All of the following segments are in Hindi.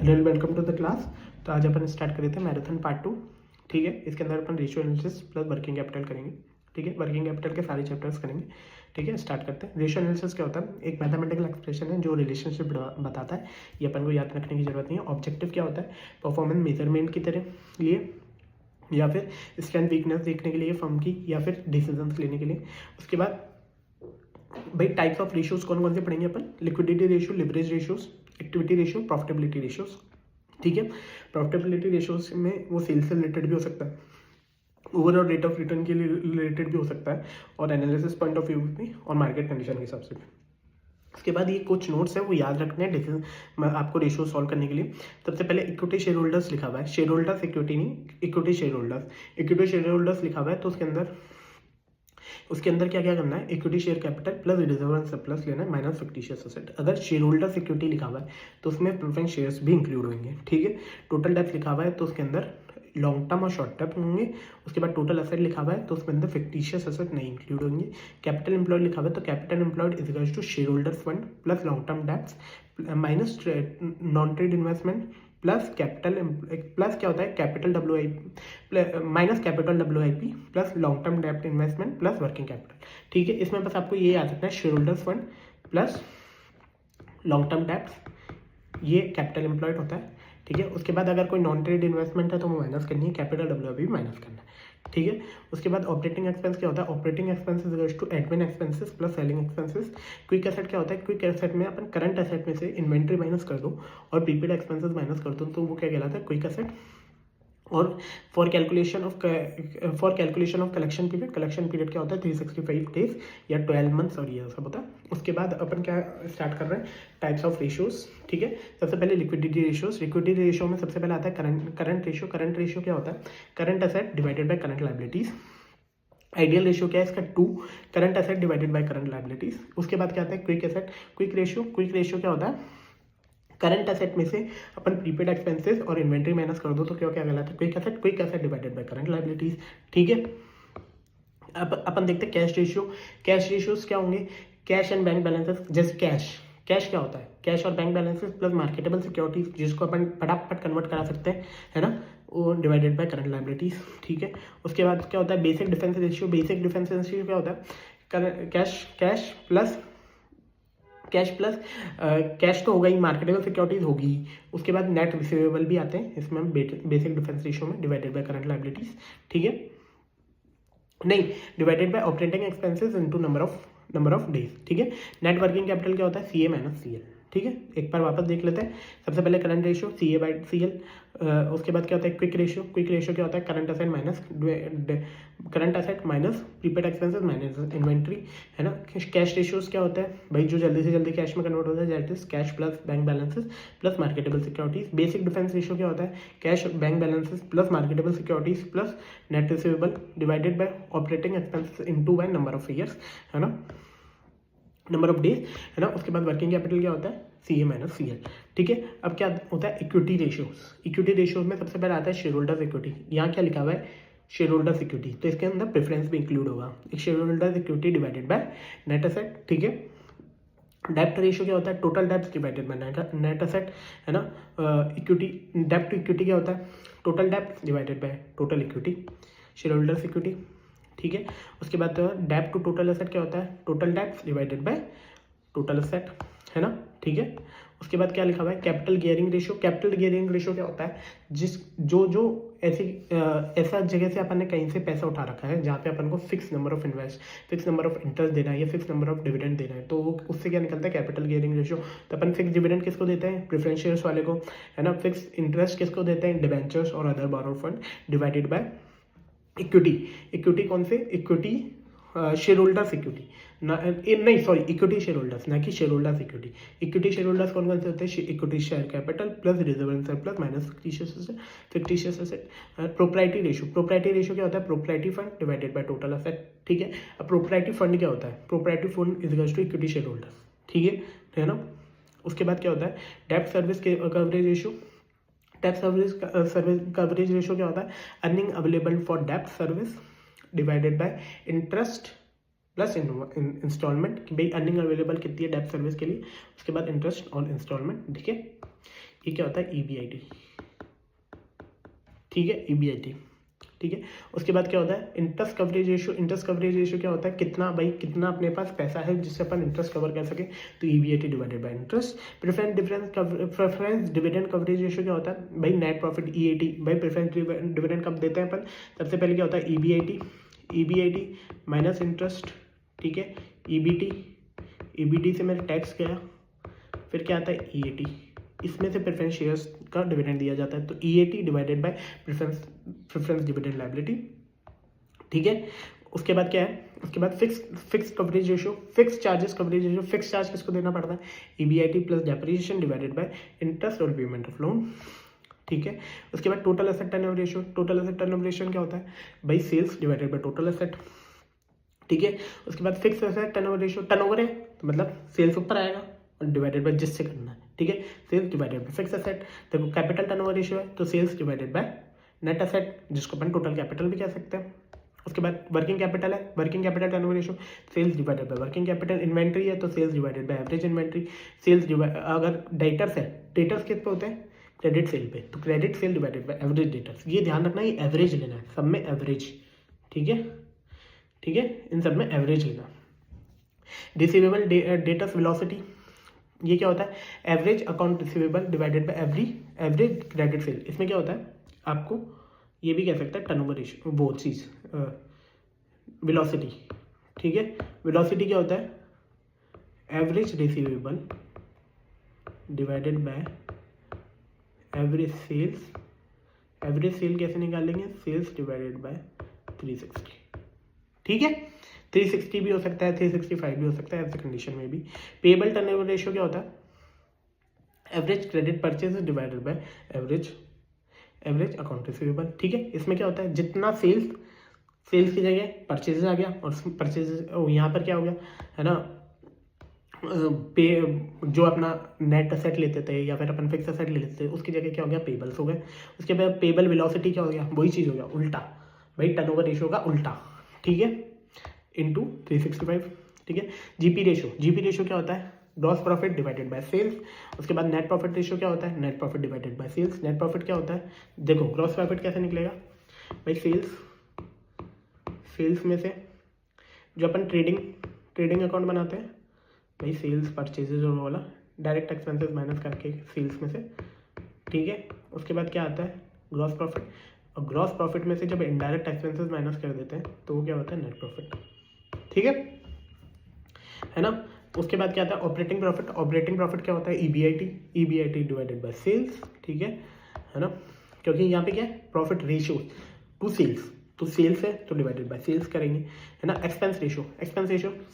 Hello welcome to the class. तो आज अपन स्टार्ट कर रहे थे मैराथन पार्ट 2। ठीक है, इसके अंदर अपन ratio analysis plus working capital करेंगे। ठीक है, वर्किंग कैपिटल के सारे चैप्टर्स करेंगे। ठीक है, स्टार्ट करते हैं। रेशियो एनालिसिस क्या होता है? एक मैथमेटिकल एक्सप्रेशन है जो रिलेशनशिप बताता है। ये अपन को याद रखने की जरूरत नहीं है। ऑब्जेक्टिव क्या होता है? परफॉर्मेंस मेजरमेंट की तरह लिए, या फिर स्ट्रेंथ वीकनेस देखने के लिए फर्म की, या फिर डिसीजंस लेने के लिए। उसके बाद भाई टाइप्स ऑफ रेशियोज कौन कौन से पढ़ेंगे अपन? Liquidity ratio, leverage ratios, activity ratio, profitability ratios. ठीक है, प्रॉफिटेबिलिटी रेशियोज में वो सेल्स से रिलेटेड भी हो सकता है, ओवरऑल रेट ऑफ रिटर्न के लिए रिलेटेड भी हो सकता है, और एनालिसिस पॉइंट ऑफ व्यू भी, और मार्केट कंडीशन के हिसाब से भी। उसके बाद ये कुछ नोट्स है वो याद रखने हैं डिसीजन आपको रेशियो सॉल्व करने के लिए। सबसे पहले इक्विटी शेयर होल्डर्स लिखा हुआ है, शेयर होल्डर्स इक्विटी नहीं, equity share holders. Equity share holders लिखा हुआ है तो उसके अंदर क्या क्या करना है? Equity share capital plus reserve and surplus लेना है माइनस फिक्टिशियस एसेट। अगर शेयर होल्डर इक्विटी लिखा हुआ है तो उसमें प्रेफरेंस शेयर्स भी इंक्लूड होंगे। ठीक है, टोटल डेप्थ लिखा हुआ है तो उसके अंदर लॉन्ग टर्म और शॉर्ट टर्म होंगे। उसके बाद टोटल एसेट लिखा हुआ है तो उसके अंदर फिक्टिशियस एसेट नहीं इंक्लूड होंगे। कैपिटल एम्प्लॉयड लिखा हुआ है तो capital employed is equals to share holders fund plus long term डेप्थ minus non trade investment plus capital plus क्या होता है? Capital WIP minus capital WIP plus long term डेप्ट इन्वेस्टमेंट प्लस वर्किंग कैपिटल। ठीक है, इसमें बस आपको ये याद रखना है, share holders fund plus long term डेप्ट, ये कैपिटल एम्प्लॉयड होता है। ठीक है, उसके बाद अगर कोई नॉन ट्रेड इन्वेस्टमेंट है तो वो माइनस करनी है, कैपिटल WIP माइनस करना है। ठीक है, उसके बाद ऑपरेटिंग एक्सपेंस क्या होता है? Operating expenses equals to admin expenses plus selling expenses. Quick asset क्या होता है? क्विक एसेट में अपन करंट एसेट में से इन्वेंट्री माइनस कर दो और प्रीपेड एक्सपेंसेस माइनस कर दो तो वो क्या कहलाता है? Quick asset. और for calculation of collection period, collection period क्या होता है? 365 डेज या 12 मंथ्स और ये सब होता है। उसके बाद अपन क्या स्टार्ट कर रहे हैं? Types of ratios. ठीक है, सबसे पहले लिक्विडिटी रेशियोज। लिक्विडिटी रेशियो में सबसे पहले आता है करंट रेशियो। करंट रेशियो क्या होता है? Current asset divided by current liabilities. Ideal ratio क्या है इसका? 2 current asset divided by current liabilities. उसके बाद क्या आता है? Quick asset. क्विक रेशियो क्या होता है? करंट एसेट में से अपन प्रीपेड एक्सपेंसेस और इन्वेंट्री माइनस कर दो तो क्या क्या कहलाता है? Quick asset divided by current liabilities. ठीक है, अब अपन देखते हैं कैश रेशियो। कैश रेशियोज क्या होंगे? Cash and bank balances. जैसे कैश क्या होता है? कैश और bank balances plus marketable securities, जिसको अपन फटाफट कन्वर्ट करा सकते हैं, है ना, वो डिवाइडेड बाय करंट लाइबिलिटीज। ठीक है, उसके बाद क्या होता है? Basic defence ratio. Basic defence ratio क्या होता है? कैश तो होगा ही, मार्केटेबल सिक्योरिटीज होगी। उसके बाद नेट रिसीवेबल भी आते हैं इसमें हम बेसिक डिफेंस रेशियो में, डिवाइडेड बाय करंट लाइबिलिटीज। ठीक है, नहीं, divided by operating expenses into number of days. ठीक है, नेट वर्किंग कैपिटल क्या होता है? CA minus CL। ठीक है, एक बार वापस देख लेते हैं। सबसे पहले करंट रेशियो CA/CL। उसके बाद क्या होता है? क्विक रेशियो क्या होता है? Current asset minus prepaid expenses minus inventory, है ना। कैश रेशियोज क्या होता है भाई? जो जल्दी से जल्दी कैश में कन्वर्ट होता है, that is cash plus bank balances plus marketable securities. Basic defence ratio क्या होता है? Cash, bank balances plus marketable securities plus net receivable divided by operating expenses into by number of years, है ना, नंबर ऑफ डेज, है ना। उसके बाद वर्किंग कैपिटल क्या होता है? CA minus CL। ठीक है, अब क्या होता है? Equity ratios. इक्विटी रेशियोज में सबसे पहले आता है शेयर होल्डर्स इक्विटी। यहाँ क्या लिखा हुआ है? शेयर होल्डर्स इक्विटी, तो इसके अंदर प्रेफरेंस भी इंक्लूड होगा। एक share holders equity divided by net asset. ठीक है, डेप्ट रेशियो क्या होता है? टोटल डेप्ट डिवाइडेड बाय नेट एसेट, है ना। इक्विटी, डेप्ट टू इक्विटी क्या होता है? टोटल डेप्ट divided by total equity, share holders equity. ठीक है, उसके बाद डेप्ट टू टोटल एसेट क्या होता है? टोटल डेप्ट डिवाइडेड बाय टोटल एसेट, है ना। ठीक है, उसके बाद क्या लिखा हुआ है? Capital gearing ratio. Capital gearing ratio क्या होता है? जो ऐसा जगह से अपन ने कहीं से पैसा उठा रखा है जहाँ पे अपन को फिक्स नंबर ऑफ इंटरेस्ट देना है या फिक्स नंबर ऑफ डिविडेंड देना है, तो उससे क्या निकलता है? Capital gearing ratio. तो अपन फिक्स डिविडेंड किसको देते हैं? प्रेफरेंस शेयर्स वाले को, है ना। फिक्स इंटरेस्ट किसको देते हैं? डिबेंचर्स और other borrowed fund divided by equity कौन से? Equity share holders equity, equity share holders, ना कि share holders equity. Equity share holders कौन कौन से होते हैं? Equity share capital plus reserve and surplus minus fictitious asset. Proprietary ratio क्या होता है? Proprietary fund divided by total asset. ठीक है, अब प्रोप्राइटरी फंड क्या होता है? Proprietary fund is equals to equity share holders. ठीक है ना। उसके बाद क्या होता है? डेब्ट सर्विस कवरेज रेशियो। डेब्ट सर्विस कवरेज रेशियो क्या होता है? अर्निंग अवेलेबल फॉर डेब्ट service divided by interest plus installment, कि भाई अर्निंग अवेलेबल कितनी है डेब्ट सर्विस के लिए, उसके बाद इंटरेस्ट और इंस्टॉलमेंट। ठीक है, ये क्या होता है EBIT, ठीक है, EBIT, ठीक है। उसके बाद क्या होता है interest coverage ratio. Interest coverage ratio क्या होता है, कितना भाई कितना अपने पास पैसा है जिससे अपन इंटरेस्ट कवर कर सके, तो EBIT divided by interest. Preference dividend coverage ratio क्या होता है भाई, नेट प्रॉफिट EAT। भाई प्रेफरेंस डिविडेंड कब देते हैं अपन, सबसे पहले क्या होता है EBIT माइनस इंटरेस्ट, ठीक है, EBT से मेरा टैक्स गया, फिर क्या आता है EAT, इसमें से प्रेफरेंस शेयर्स का डिविडेंड दिया जाता है, तो EAT divided by preference dividend liability, ठीक है। उसके बाद क्या है, उसके बाद fix coverage ratio, fix charges coverage ratio. Fix charge किसको देना पड़ता है, EBIT plus depreciation divided by interest और पेमेंट ऑफ लोन, ठीक है। उसके बाद total asset turnover ratio. Total asset turnover ratio क्या होता है भाई, sales divided by total asset, ठीक है। उसके बाद fix asset turnover ratio, turnover है तो मतलब सेल्स ऊपर आएगा और डिवाइडेड बाय जिससे करना है, ठीक है, sales divided by fix asset. देखो कैपिटल टर्नओवर रेशियो है तो sales divided by net asset, जिसको अपन टोटल कैपिटल भी कह सकते हैं। उसके बाद वर्किंग कैपिटल है, working capital turnover ratio, sales divided by working capital. Inventory है तो sales divided by average inventory, sales अगर डेटर्स है, डेटर्स किस पे होते हैं, क्रेडिट सेल पे, तो credit sale divided by average debtors. ये ध्यान रखना, ये एवरेज लेना है, सब में एवरेज, ठीक है, ठीक है, इन सब में एवरेज लेना। रिसीवेबल डेटर्स वेलोसिटी, ये क्या होता है, average account receivable divided by average credit sale. इसमें क्या होता है, आपको ये भी कह सकता है टर्नओवर रेशियो, वो चीज़ वेलोसिटी, ठीक है। वेलोसिटी क्या होता है, average receivable divided by average sales. Average sale कैसे निकालेंगे, सेल्स डिवाइडेड बाय 360, ठीक है। 360 भी हो सकता है, 365 भी हो सकता है, ऐसे कंडीशन में भी। पेबल टर्नओवर रेशियो क्या होता है, average credit purchase divided by average account receivable, ठीक है। इसमें क्या होता है, जितना सेल्स की जगह परचेजेस आ गया, और परचेजेस यहाँ पर क्या हो गया है ना, पे जो अपना नेट असेट लेते थे या फिर अपन फिक्स असेट ले लेते थे, उसकी जगह क्या हो गया, पेबल्स हो गए। उसके बाद पेबल वेलोसिटी क्या हो गया, वही चीज़ हो गया, उल्टा भाई टर्नओवर रेशियो का उल्टा, ठीक है, इंटू 365, ठीक है। जीपी रेशियो क्या होता है, gross profit divided by sales. उसके बाद नेट प्रॉफिट रेशियो क्या होता है, net profit divided by sales. Net profit क्या होता है, देखो ग्रॉस प्रॉफिट कैसे निकलेगा भाई, सेल्स में से जो अपन ट्रेडिंग अकाउंट बनाते हैं भाई, सेल्स परचेजेज और वाला डायरेक्ट एक्सपेंसेस माइनस करके सेल्स में से, ठीक है। उसके बाद क्या आता है, ग्रॉस प्रॉफिट, और ग्रॉस प्रॉफिट में से जब इनडायरेक्ट एक्सपेंसेस माइनस कर देते हैं तो वो क्या होता है, नेट प्रॉफिट, ठीक है ना। उसके बाद क्या आता है, ऑपरेटिंग प्रॉफिट। ऑपरेटिंग प्रॉफिट क्या होता है, EBIT डिवाइडेड बाय सेल्स, ठीक है ना, क्योंकि यहाँ पे क्या है, प्रॉफिट रेशियो टू सेल्स, तो सेल्स है तो डिवाइडेड बाय सेल्स करेंगे, है ना। एक्सपेंस रेशियो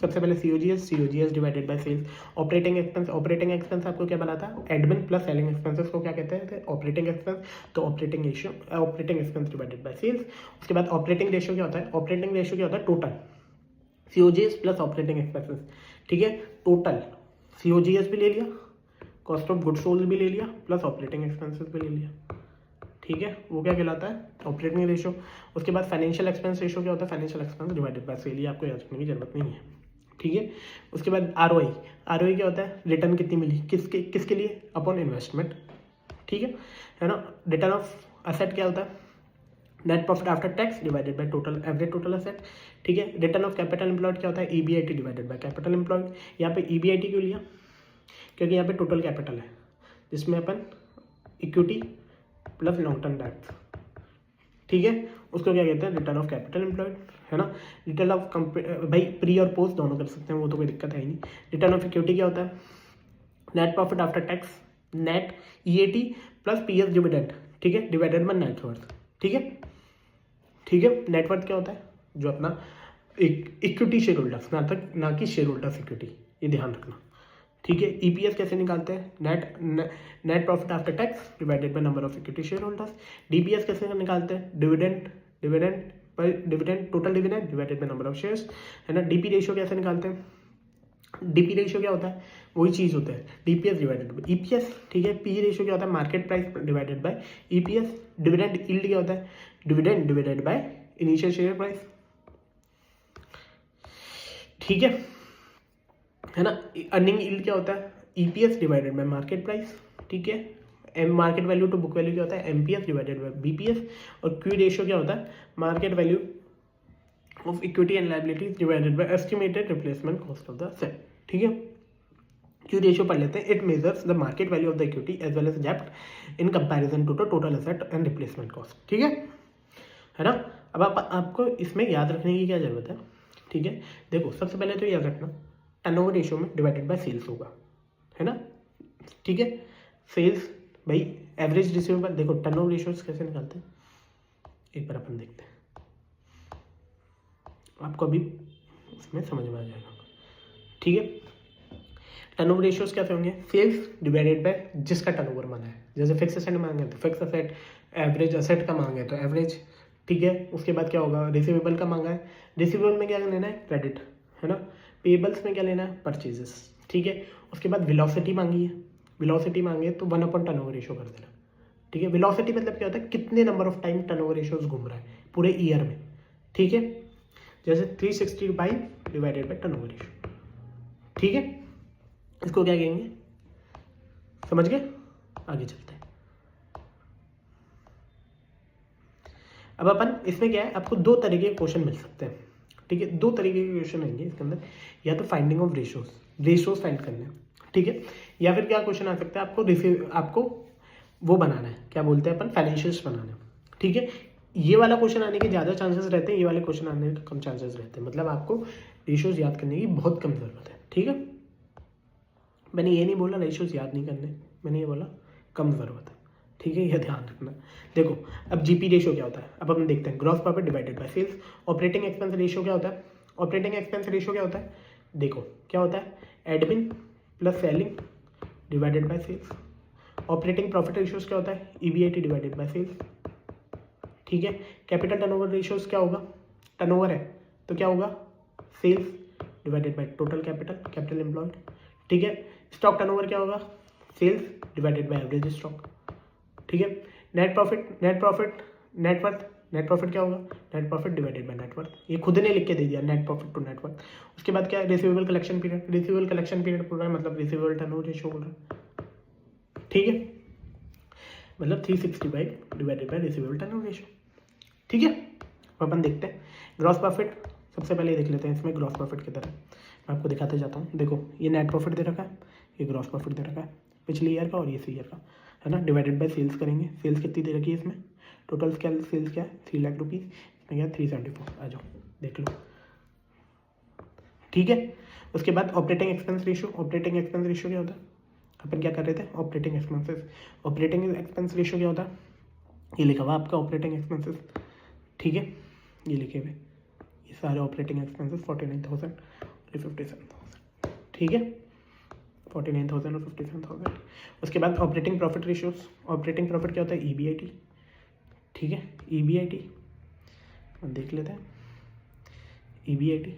सबसे पहले COGS divided by sales. Operating expense आपको क्या बनाता है, एडमिन प्लस सेलिंग एक्सपेंसेस को क्या कहते हैं, ऑपरेटिंग एक्सपेंस, तो operating expense divided by sales. उसके बाद ऑपरेटिंग रेशियो क्या होता है, total COGS plus operating expenses, ठीक है, टोटल COGS भी ले लिया, कॉस्ट ऑफ गुड सोल्ड भी ले लिया, प्लस ऑपरेटिंग एक्सपेंसेस भी ले लिया, ठीक है, वो क्या कहलाता है, ऑपरेटिंग रेशियो। उसके बाद फाइनेंशियल एक्सपेंस रेशियो क्या होता है, financial expense divided by sale, आपको याद रखने की जरूरत नहीं है, ठीक है। उसके बाद ROI क्या होता है, रिटर्न कितनी मिली, किसके लिए, अपॉन इन्वेस्टमेंट, ठीक है ना। रिटर्न ऑफ एसेट क्या होता है, net profit after tax divided by average total asset, ठीक है। रिटर्न ऑफ कैपिटल एम्प्लॉयड क्या होता है, EBIT divided by capital employed. यहाँ पे EBIT क्यों लिया, क्योंकि यहाँ पे टोटल कैपिटल है जिसमें अपन equity plus long term debt, ठीक है, उसको क्या कहते हैं, रिटर्न ऑफ कैपिटल एम्प्लॉयड, है ना। रिटर्न ऑफ भाई प्री और पोस्ट दोनों कर सकते हैं, वो तो कोई दिक्कत है ही नहीं। रिटर्न ऑफ इक्विटी क्या होता है, net profit after tax, net EAT plus PS dividend, ठीक है, डिवाइडेड बाय नेट वर्थ, ठीक है, ठीक है। नेटवर्थ क्या होता है, जो अपना इक्विटी शेयर होल्डर्स, ना कि शेयर होल्डर्स इक्विटी, ये ध्यान रखना, ठीक है। EPS कैसे निकालते हैं, net profit after tax divided by number of equity share holders. DPS कैसे निकालते हैं, dividend total dividend divided by number of shares, है ना। DP रेशियो कैसे निकालते हैं, DP रेशियो क्या होता है, वही चीज़ होता है, DPS डिवाइडेड बाय EPS, ठीक है। P रेशियो क्या होता है, market price divided by EPS। Dividend yield क्या होता है, dividend divided by initial share price, ठीक है ना। अर्निंग यील्ड क्या होता है, EPS divided by market price, ठीक है, M market value to book value क्या होता है, एमपीएस डिवाइडेड बाय बीपीएस, और क्यू रेशियो क्या होता है, market value of equity and liabilities divided by estimated replacement cost of the set. ठीक है, क्यू रेशियो पढ़ लेते हैं। It measures the market value of the equity as well as डेब्ट in comparison to the total asset and replacement cost. ठीक है ना। अब आपको इसमें याद रखने की क्या जरूरत है, ठीक है, देखो सबसे पहले तो याद रखना टर्नओवर रेशियो में डिवाइडेड बाय सेल्स होगा, है ना, ठीक है। सेल्स भाई एवरेज रिसीवेबल, देखो टर्नओवर रेशियोज कैसे निकालते हैं एक बार अपन देखते हैं, आपको अभी उसमें समझ में आ जाएगा। ठीक है, टर्नओवर रेशियोज कैसे होंगे, सेल्स डिवाइडेड बाय जिसका टर्नओवर मांगा है, जैसे फिक्स असेट मांगे तो फिक्स असेट, एवरेज असेट का मांगे तो एवरेज। ठीक है, उसके बाद क्या होगा, रिसीवेबल का मांगा है, रिसीवेबल में क्या लेना है, क्रेडिट, है ना, पेबल्स में क्या लेना है, परचेजेस। ठीक है, उसके बाद वेलोसिटी मांगी है, वेलोसिटी मांगे तो 1 टर्नओवर रेशियो कर देना। ठीक है, वेलोसिटी मतलब क्या होता है, कितने number of time turnover ratios घूम रहा है पूरे ईयर में। ठीक है, जैसे 365 डिवाइडेड बाय टर्नओवर रेशियो। ठीक है, इसको क्या कहेंगे, समझ गए, आगे चलते हैं। अब अपन इसमें क्या है, आपको दो तरीके के क्वेश्चन मिल सकते हैं। ठीक है, दो तरीके के क्वेश्चन आएंगे इसके अंदर, या तो फाइंडिंग ऑफ रेशियोज फाइंड करने, ठीक है, या फिर क्या क्वेश्चन आ सकता है, आपको वो बनाना है, क्या बोलते हैं अपन, फाइनेंशियल्स बनाना है। ठीक है, ये वाला क्वेश्चन आने के ज़्यादा चांसेस रहते हैं, ये वाले क्वेश्चन आने के कम चांसेस रहते हैं, मतलब आपको रेशियोज याद करने की बहुत कम जरूरत है। ठीक है, मैंने ये नहीं बोला रेशियोज याद नहीं करने, मैंने ये बोला कम ज़रूरत है। ठीक है, यह ध्यान रखना। देखो अब जीपी रेशियो क्या होता है, अब हम देखते हैं, gross profit divided by sales. Operating expense ratio क्या होता है, ऑपरेटिंग एक्सपेंस रेशियो क्या होता है, देखो क्या होता है, admin plus selling divided by sales. Operating profit ratios क्या होता है, ईबीआईटी डिवाइडेड बाय सेल्स। ठीक है, कैपिटल टर्नओवर रेशियोज क्या होगा, टर्नओवर है तो क्या होगा, sales divided by total capital employed. ठीक है, स्टॉक टर्नओवर क्या होगा, sales divided by average stock. ठीक है, नेट प्रॉफिट नेट प्रॉफिट क्या होगा, net profit divided by net worth. ये खुद ने लिख के दे दिया, नेट प्रॉफिट टू नेटवर्थ। उसके बाद क्या है, रिसीवेबल कलेक्शन पीरियड बोल रहा है, मतलब रिसीवेबल टर्नओवर रेशियो बोल रहा है। ठीक है, मतलब 365 divided by receivable turnover ratio. ठीक है, अपन देखते हैं ग्रॉस प्रॉफिट, सबसे पहले देख लेते हैं इसमें ग्रॉस प्रॉफिट की तरह, मैं आपको दिखाते जाता हूँ। देखो ये नेट प्रॉफिट दे रखा है, ये ग्रॉस प्रॉफिट दे रखा है पिछले ईयर का और इस ईयर का, है ना, डिवाइडेड बाय सेल्स करेंगे। सेल्स कितनी दे रखी है इसमें, टोटल सेल्स क्या है, 3 लाख रुपीज़, इसमें क्या 374, आ जाओ देख लो। ठीक है, उसके बाद ऑपरेटिंग एक्सपेंस रेशियो क्या होता है, अपन क्या कर रहे थे, ऑपरेटिंग एक्सपेंस रेशियो क्या होता है, ये लिखा हुआ आपका ऑपरेटिंग एक्सपेंसेस। ठीक है, ये लिखे हुए ये सारे ऑपरेटिंग एक्सपेंसेस 49,000 और 57,000। ठीक है, 49,000 और 57,000। उसके बाद operating profit ratios, operating profit क्या होता है, ईबीआईटी। ठीक है, ईबीआईटी देख लेते हैं, ईबीआईटी।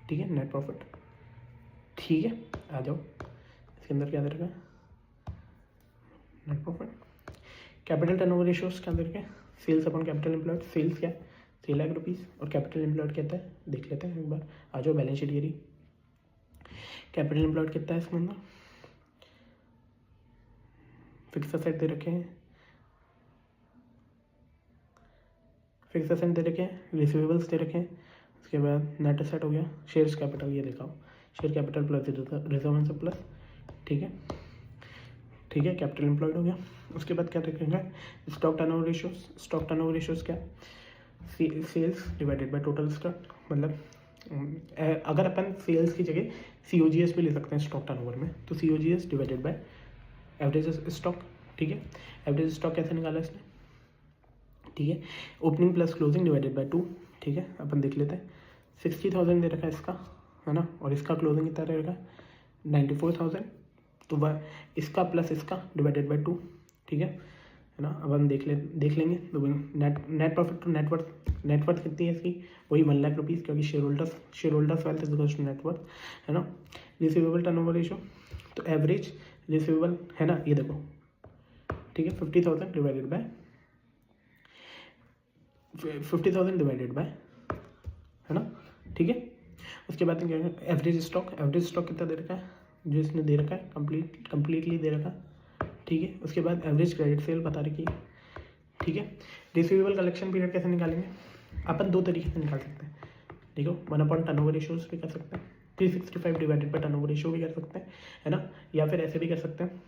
ठीक है, नेट प्रॉफिट। ठीक है, आ जाओ इसके अंदर क्या दे रखा है, net profit. Capital turnover ratios क्या दे रखे हैं, sales upon capital employed. Sales क्या है, 3 लाख रुपीज़, और कैपिटल एम्प्लॉयड कितना है, देख लेते हैं एक बार, आ जाओ बैलेंस शीट गिरी। कैपिटल एम्प्लॉयड कितना है इसके अंदर, फिक्स असेट दे रखे हैं, रिसीवेबल्स दे रखे हैं। उसके बाद नेट असेट हो गया, शेयर्स कैपिटल ये दिखाओ, share capital plus reserve plus. ठीक है, कैपिटल एम्प्लॉयड हो गया। उसके बाद क्या देखेंगे, स्टॉक टर्नओवर रेशियोज क्या, sales divided by total stock, मतलब अगर अपन सेल्स की जगह COGS भी ले सकते हैं स्टॉक टर्नओवर में, तो COGS divided by average stock. ठीक है, एवरेज स्टॉक कैसे निकाला इसने, ठीक है, opening plus closing divided by 2। ठीक है, अपन देख लेते हैं, 60,000 दे रखा है इसका, है ना, और इसका क्लोजिंग कितना दे रखा है, 94,000, तो वह इसका प्लस इसका डिवाइडेड बाय 2। ठीक है ना, अब हम देख लेंगे तो नेट प्रॉफिट टू नेटवर्थ कितनी है इसकी, वही 1 लाख रुपीज़, क्योंकि share holders wealth is equals to net worth, है ना। रिसीवेबल टर्नओवर रेशियो, तो एवरेज रिसीवेबल, है ना, ये देखो। ठीक है, 50,000 डिवाइडेड बाय, है ना। ठीक है, उसके बाद क्या एवरेज स्टॉक कितना दे रखा है, जो इसने दे रखा है, कम्प्लीटली दे रखा है ठीक है। उसके बाद एवरेज क्रेडिट सेल बता रखी है, ठीक है। रिसीवेबल कलेक्शन पीरियड कैसे निकालेंगे, अपन दो तरीके से निकाल सकते हैं, देखो 1/टर्नओवर टर्नओवर रेशियोज भी कर सकते हैं, 365 डिवाइडेड बाय टर्नओवर रेशियो भी कर सकते हैं, है ना, या फिर ऐसे भी कर सकते हैं,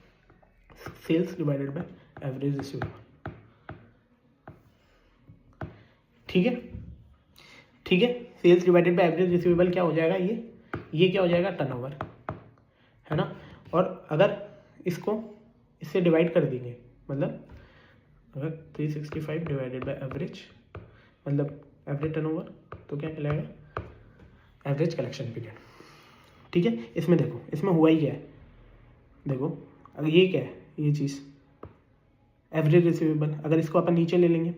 sales divided by average receivable, ठीक है, ठीक है। Sales divided by average receivable क्या हो जाएगा, ये क्या हो जाएगा, टर्नओवर, है ना। और अगर इसको इससे डिवाइड कर देंगे, मतलब अगर 365 डिवाइडेड बाय एवरेज मतलब एवरेज टर्नओवर, तो क्या कहलाएगा, एवरेज कलेक्शन पीरियड, ठीक है। इसमें देखो, इसमें हुआ ही क्या है, देखो अगर ये क्या है, ये चीज़ एवरेज रिसीवेबल, अगर इसको अपन नीचे ले लेंगे,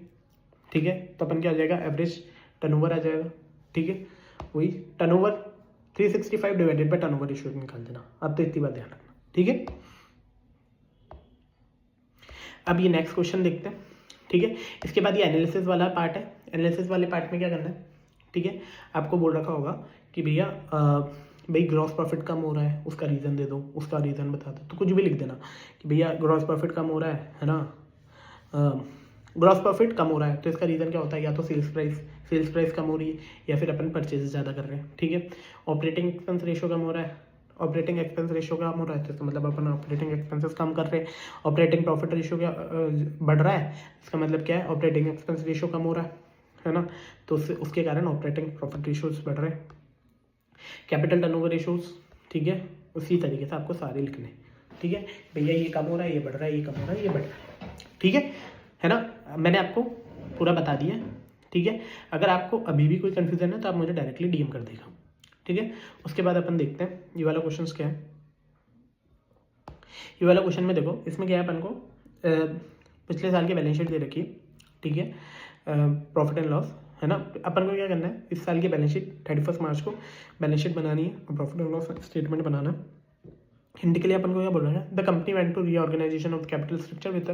ठीक है, तो अपन क्या आ जाएगा, एवरेज टर्नओवर आ जाएगा, ठीक है। वही turnover 365 divided by turnover ratio निकाल देना, अब तो इतनी बात ध्यान रखना, ठीक है। अब ये नेक्स्ट क्वेश्चन देखते हैं, ठीक है। इसके बाद ये एनालिसिस वाला पार्ट है, एनालिसिस वाले पार्ट में क्या करना है, ठीक है। आपको बोल रखा होगा कि भैया भाई ग्रॉस प्रॉफिट कम हो रहा है, उसका रीज़न दे दो, उसका रीज़न बता दो, तो कुछ भी लिख देना कि भैया ग्रॉस प्रॉफिट कम हो रहा है ना, ग्रॉस प्रॉफिट कम हो रहा है, तो इसका रीज़न क्या होता है, या तो सेल्स प्राइस कम हो रही है, या फिर अपन परचेज ज़्यादा कर रहे हैं, ठीक है। ऑपरेटिंग एक्सपेंस रेशियो कम हो रहा है, ऑपरेटिंग एक्सपेंस रेशियो कम हो रहा है, तो इसका मतलब अपन ऑपरेटिंग एक्सपेंसेस कम कर रहे हैं। ऑपरेटिंग प्रॉफिट रेशियो क्या बढ़ रहा है, इसका मतलब क्या है, ऑपरेटिंग एक्सपेंस रेशियो कम हो रहा है ना, तो उसके कारण ऑपरेटिंग प्रॉफिट रेशियोज बढ़ रहे हैं। कैपिटल टर्नओवर रेशियोज, ठीक है, उसी तरीके से आपको सारे लिखने, ठीक है। भैया ये कम हो रहा है, ये बढ़ रहा है, ये कम हो रहा है, ये बढ़ रहा है, ठीक है ना। मैंने आपको पूरा बता दिया, ठीक है। अगर आपको अभी भी कोई कन्फ्यूजन है तो आप मुझे डायरेक्टली डीएम कर देगा, ठीक है। उसके बाद अपन देखते हैं ये वाला क्वेश्चन क्या है। ये वाला क्वेश्चन में देखो, इसमें क्या है, अपन को पिछले साल की बैलेंस शीट दे रखी है, ठीक है, प्रॉफिट एंड लॉस, है ना। अपन को क्या करना है, इस साल की बैलेंस शीट 31 मार्च को बैलेंस शीट बनानी है और प्रॉफिट एंड लॉस स्टेटमेंट बनाना है। हिंदी के लिए अपन को क्या बोल रहा है, the company went to reorganisation of capital structure with,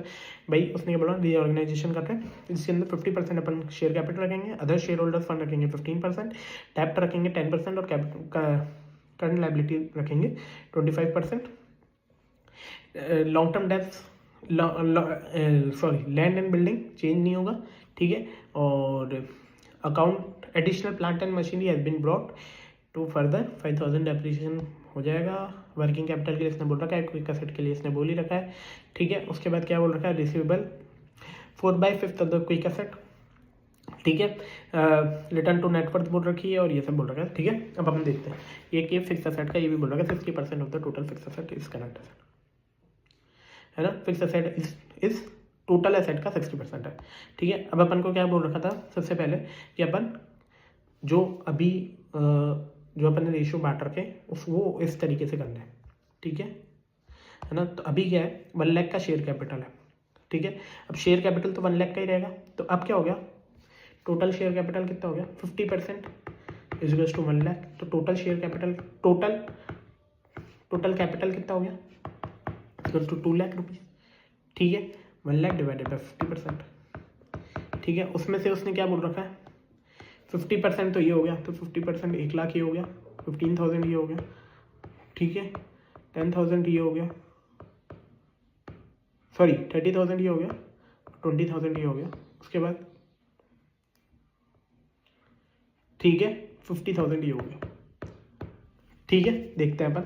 भाई उसने क्या बोला, रीऑर्गेनाइजेशन कर रहे हैं, इसके अंदर 50% अपन शेयर कैपिटल रखेंगे, अदर शेयर होल्डर्स फंड रखेंगे 15%, डेप्ट रखेंगे 10% और करंट लाइबिलिटी रखेंगे 25%, long term debts land and building change नहीं होगा, ठीक है। और account additional plant and machinery has been brought to further 5000 depreciation हो जाएगा। वर्किंग कैपिटल के लिए इसने बोल रखा है, क्विक एसेट के लिए इसने बोल ही रखा है, ठीक है। उसके बाद क्या बोल रखा है, receivable 4/5 of the quick asset, ठीक है। रिटर्न टू नेटवर्थ बोल रखी है और ये सब बोल रखा है, ठीक है। अब हम देखते हैं ये फिक्स एसेट का, ये भी बोल रखा है 60% of the total fix asset is current asset, है ना। Fix asset is total asset का 60% है, ठीक है। अब अपन को क्या बोल रखा था सबसे पहले कि अपन जो अभी जो अपन ने रेशियो बांट रखे वो इस तरीके से करना है, ठीक है ना। तो अभी क्या है, 1 लाख का शेयर कैपिटल है, ठीक है। अब शेयर कैपिटल तो 1 लाख का ही रहेगा, तो अब क्या हो गया, टोटल शेयर कैपिटल कितना हो गया, 50% इज टू 1 लाख, तो total share capital total capital कितना हो गया, तो 2 लाख रुपीज़, ठीक है। 1 लाख डिवाइडेड बाई 50%, ठीक है। उसमें से उसने क्या बोल रखा है, 50% तो ये हो गया, तो 50% 1 लाख ये हो गया, 15,000 ये हो गया, ठीक है। 10,000 ये हो गया, सॉरी 30,000 ये हो गया, 20,000 ये हो गया। उसके बाद ठीक है 50,000 ये हो गया, ठीक है। देखते हैं अपन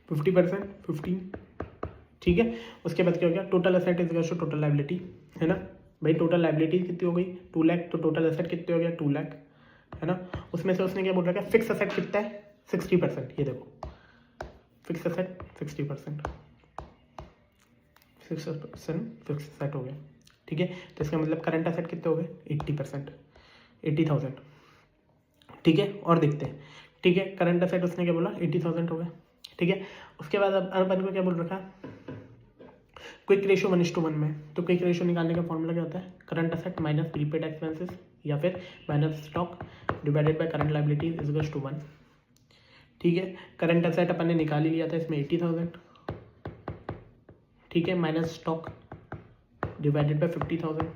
50% 15, ठीक है। उसके बाद क्या हो गया, total asset is to total liability, है ना। भाई टोटल लाइबिलिटी कितनी हो गई, 2 लाख, तो टोटल एसेट कितने हो गया, 2 लाख, है ना। उसमें से उसने क्या बोल रखा है, फिक्स एसेट कितना है, 60%, ये देखो फिक्स एसेट 60%, 60% फिक्स एसेट हो गया, ठीक है। तो इसका मतलब करंट एसेट कितने हो गए, 80%, 80,000, ठीक है। और देखते हैं, ठीक है, करंट एसेट उसने क्या बोला, 80,000 हो गया, ठीक है। उसके बाद अब अपन को क्या बोल रखा है, क्विक रेशियो 1:1 में, तो क्विक रेशियो निकालने का फॉर्मूला क्या होता है, current asset minus prepaid expenses या फिर minus stock divided by current liabilities is equals to 1, ठीक है। करंट एसेट अपन ने निकाल ही लिया था इसमें 80,000, ठीक है, minus stock divided by 50,000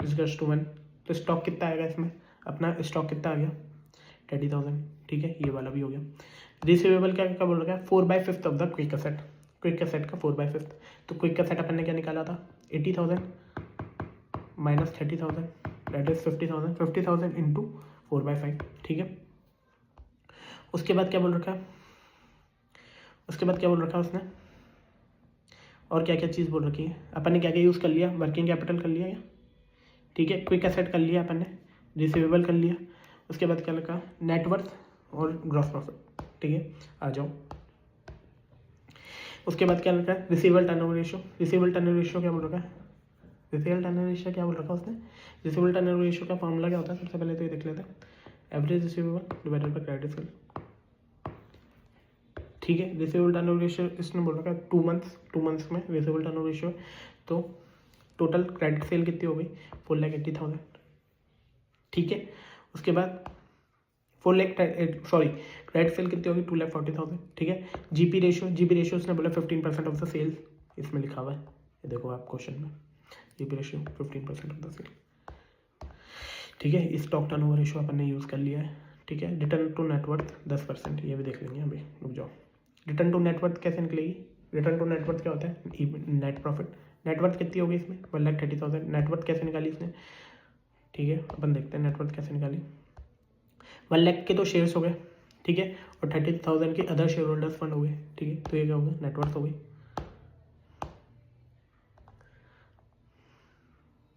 is equals to 1, तो स्टॉक कितना आएगा इसमें, अपना स्टॉक कितना आ गया 30,000, ठीक है। ये वाला भी हो गया। रिसीवेबल क्या क्या बोल रखा है, 4/5 of the quick asset, quick cassette का 4/5। तो क्विक कैसेट अपन ने क्या निकाला था 80,000 माइनस 30,000 दैट इज 50,000। 50,000 इंटू 4/5, ठीक है। उसके बाद क्या बोल रखा है, उसने और क्या क्या चीज़ बोल रखी है। अपन ने क्या क्या यूज़ कर लिया, वर्किंग कैपिटल कर लिया, ठीक है, क्विक एसेट कर लिया अपन ने, रिसीवेबल कर लिया। उसके बाद क्या लिखा, नेटवर्थ और ग्रॉस प्रॉफिट, ठीक है। आ जाओ, उसके बाद क्या लिखा है, receivable turnover ratio. Receivable turnover ratio क्या बोल रखा है, रिसीवेबल टर्नओवर रेशियो क्या बोल रखा है उसने। रिसीवेबल टर्नओवर रेशियो का फॉर्मूला क्या होता है, सबसे पहले तो ये देख लेते हैं, average receivable divided by credit sale, ठीक है। रिसीवेबल टर्नओवर रेशियो इसने बोल रखा है 2 मंथ्स में रिसीवेबल टर्नओवर रेशियो। तो टोटल क्रेडिट सेल कितनी हो गई 4,80,000, ठीक है। उसके बाद क्रेडिट सेल कितनी होगी 2,40,000, ठीक है। जीपी रेशियो उसने बोला 15% ऑफ द सेल, इसमें लिखा हुआ है, ये देखो आप क्वेश्चन में, GP ratio 15% of the sale, ठीक है। स्टॉक टर्नओवर रेशियो अपन ने यूज़ कर लिया है, ठीक है। रिटर्न टू नेटवर्थ 10%, ये भी देख लेंगे अभी, रुक जाओ। रिटर्न टू नेटवर्थ कैसे निकलेगी, रिटर्न टू नेटवर्थ क्या होता है, नेट प्रॉफिट। नेटवर्थ कितनी होगी इसमें 1,30,000, नेटवर्थ कैसे निकाली इसने, ठीक है। अपन देखते हैं नेटवर्थ कैसे निकाली। 1 लाख के तो शेयर्स हो गए, ठीक है, और 30,000 के अदर शेयर होल्डर्स फंड हो गए, ठीक है। तो ये क्या हो गया, नेटवर्थ हो गई,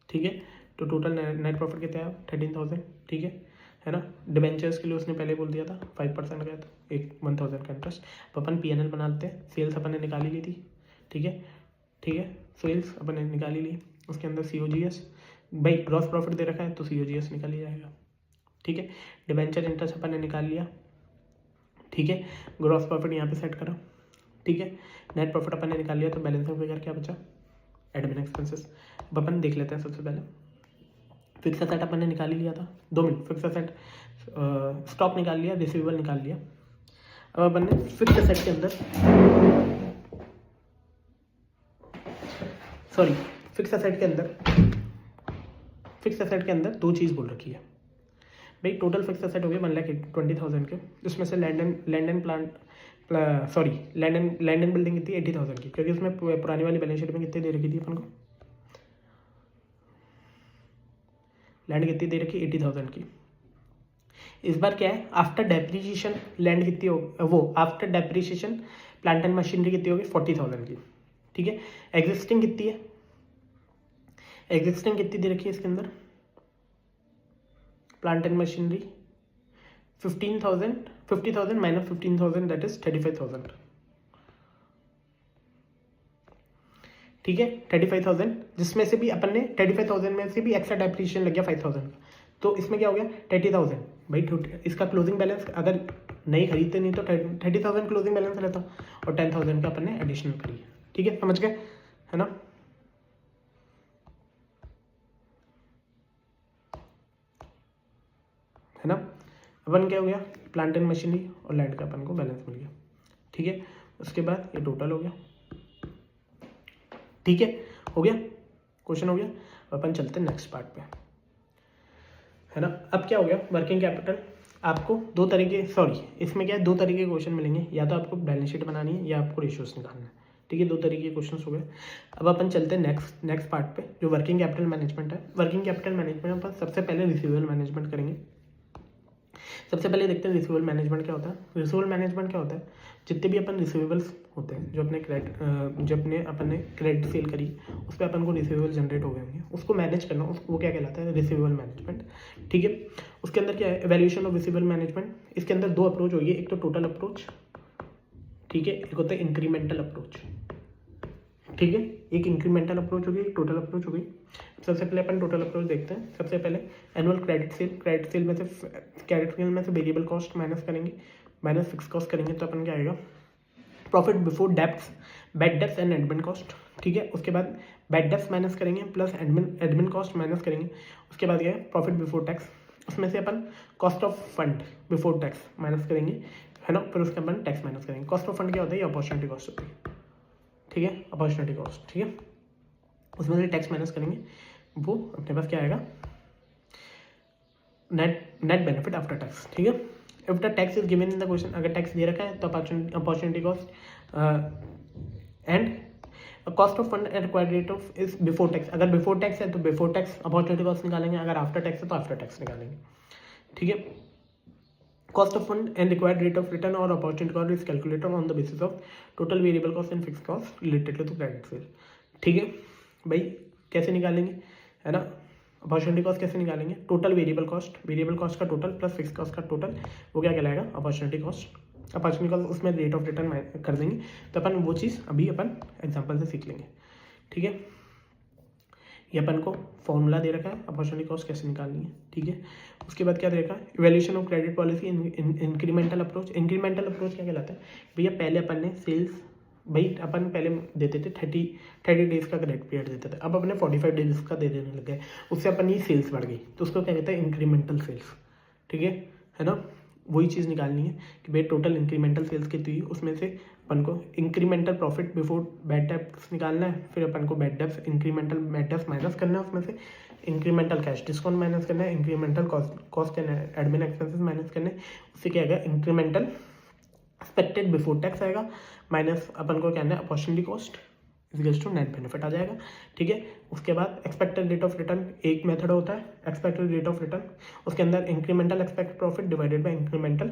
ठीक है। तो टोटल नेट प्रॉफिट कितना है 13,000, ठीक है ना। डिबेंचर्स के लिए उसने पहले बोल दिया था 5% का, तो 1,000 का इंटरेस्ट। अब अपन PNL बना लेते हैं। सेल्स अपन ने निकाली ली थी, ठीक है, सेल्स अपन ने निकाली ली। उसके अंदर COGS, भाई ग्रॉस प्रॉफिट दे रखा है तो COGS निकाल ही जाएगा, ठीक है। डिबेंचर इंटरेस्ट अपन ने निकाल लिया, ठीक है। ग्रॉस प्रॉफिट यहाँ पे सेट करो, ठीक है। नेट प्रॉफिट अपन ने निकाल लिया, तो बैलेंसिंग फिगर क्या बचा, एडमिन एक्सपेंसेस। अब अपन देख लेते हैं सबसे पहले, फिक्स एसेट अपन ने निकाल ही लिया था, 2 मिनट। फिक्स एसेट स्टॉक निकाल लिया, रिसीवेबल निकाल लिया। अब अपन ने फिक्स एसेट के अंदर 2 चीज़ बोल रखी है भाई। टोटल फिक्स एसेट हो गया 1,20,000 के, जिसमें से लैंड एंड बिल्डिंग कितनी 80,000 की, क्योंकि उसमें पुरानी वाली बैलेंस शीट में कितनी दे रखी थी अपन को, लैंड कितनी दे रखी 80,000 की। इस बार क्या है, आफ्टर डेप्रिसिएशन लैंड कितनी हो, after depreciation plant and machinery कितनी होगी 40,000 की, ठीक है। एग्जिस्टिंग कितनी है, एग्जिस्टिंग कितनी दे रखी है इसके अंदर, plant and machinery 50,000 minus 15,000 that is 35,000, ठीक है। 35,000, जिसमें से भी अपन ने 35,000 में से भी एक्स्ट्रा डेप्रिसिएशन लग गया 5,000 का, तो इसमें क्या हो गया 30,000। भाई इसका क्लोजिंग बैलेंस अगर नहीं खरीदते नहीं तो 30,000 क्लोजिंग बैलेंस रहता, और 10,000 का अपन ने एडिशनल करी, ठीक है, समझ गए, है ना। अपन क्या हो गया, प्लांट एंड मशीनरी और लैंड का अपन को बैलेंस मिल गया, ठीक है। उसके बाद ये टोटल हो गया, ठीक है, हो गया, क्वेश्चन हो गया। अपन चलते हैं नेक्स्ट पार्ट पे, है ना। अब क्या हो गया, वर्किंग कैपिटल आपको इसमें क्या है 2 तरीके के क्वेश्चन मिलेंगे, या तो आपको बैलेंस शीट बनानी है या आपको रेशियोज निकालना है, ठीक है। 2 तरीके के क्वेश्चन हो गए। अब अपन चलते हैं नेक्स्ट पार्ट पे, जो वर्किंग कैपिटल मैनेजमेंट है। वर्किंग कैपिटल मैनेजमेंट अपन सबसे पहले रिसीवेबल मैनेजमेंट करेंगे। सबसे पहले देखते हैं रिसीवेबल मैनेजमेंट क्या होता है। रिसीवेबल मैनेजमेंट क्या होता है, जितने भी अपन रिसीवेबल्स होते हैं जो अपन ने क्रेडिट सेल करी, उस पर अपन को रिसीवेबल जनरेट हो गए होंगे, उसको मैनेज करना, उसको वो क्या कहलाता है, रिसीवेबल मैनेजमेंट, ठीक है। उसके अंदर क्या है, एवेल्यूशन ऑफ रिसीवेबल मैनेजमेंट। इसके अंदर 2 अप्रोच होगी, एक तो टोटल अप्रोच, ठीक है, एक होता है इंक्रीमेंटल अप्रोच, ठीक है। एक इंक्रीमेंटल अप्रोच होगी, एक टोटल अप्रोच होगी। सबसे पहले अपन टोटल अप्रोच देखते हैं। सबसे पहले एनुअल क्रेडिट सेल में से वेरिएबल कॉस्ट माइनस करेंगे, माइनस फिक्स कॉस्ट करेंगे, तो अपन क्या आएगा, profit before debts, bad debts and admin cost, ठीक है। उसके बाद बैड डेब्ट्स माइनस करेंगे प्लस एडमिन कॉस्ट माइनस करेंगे। उसके बाद क्या है, प्रॉफिट बिफोर टैक्स, उसमें से अपन cost of fund before tax minus करेंगे, है ना। फिर उसके अपन टैक्स माइनस करेंगे। कॉस्ट ऑफ फंड क्या होता है, ये अपॉर्चुनिटी कॉस्ट होती है, ठीक है, अपॉर्चुनिटी कॉस्ट, ठीक है। उसमें से टैक्स माइनस करेंगे, वो अपने पास क्या आएगा, नेट बेनिफिट आफ्टर टैक्स, ठीक है। If the tax is given in the question, अगर टैक्स दे रखा है तो opportunity cost and cost of fund eight required rate of is before tax, अगर बिफोर टैक्स है तो बिफोर टैक्स अपॉर्चुनिटी कॉस्ट निकालेंगे, अगर आफ्टर टैक्स है तो आफ्टर टैक्स निकालेंगे, ठीक है। Cost of fund and required rate of return और opportunity cost is calculated on the basis of total variable cost and fix cost related to credit sale, ठीक है भाई। कैसे निकालेंगे, है ना, अपॉर्चुनिटी कॉस्ट कैसे निकालेंगे, टोटल वेरिएबल कॉस्ट का टोटल प्लस फिक्स कॉस्ट का टोटल, वो क्या कहलाएगा, अपॉर्चुनिटी कॉस्ट, उसमें रेट ऑफ रिटर्न कर देंगे। तो अपन वो चीज़ अभी अपन एग्जांपल से सीख लेंगे, ठीक है। ये अपन को फॉर्मूला दे रखा है अपॉर्चुनिटी कॉस्ट कैसे निकालनी है, ठीक है। उसके बाद क्या दे रखा है, evaluation of credit policy incremental approach. Incremental approach क्या कहलाता है भैया, पहले अपन ने सेल्स, भाई अपन पहले देते थे 30 डेज का क्रेडिट पीरियड देते थे, अब अपने 45 डेज का दे देने लग गए, उससे अपन की सेल्स बढ़ गई, तो उसको क्या कहते हैं, इंक्रीमेंटल सेल्स, ठीक है ना। वही चीज़ निकालनी है कि भाई टोटल इंक्रीमेंटल सेल्स कितनी हुई, उसमें से अपन को incremental profit before bad debts निकालना है, फिर अपन को bad debts incremental bad debts minus करना है, उसमें से इंक्रीमेंटल कैश डिस्काउंट माइनस करना है, incremental cost and admin expenses minus करने, उससे क्या आएगा, इंक्रीमेंटल एक्सपेक्टेड बिफोर टैक्स आएगा, माइनस अपन को क्या है, opportunity cost equals to net benefit आ जाएगा, ठीक है। उसके बाद एक्सपेक्टेड रेट ऑफ रिटर्न, एक मेथड होता है एक्सपेक्टेड रेट ऑफ रिटर्न, उसके अंदर incremental expected profit divided by incremental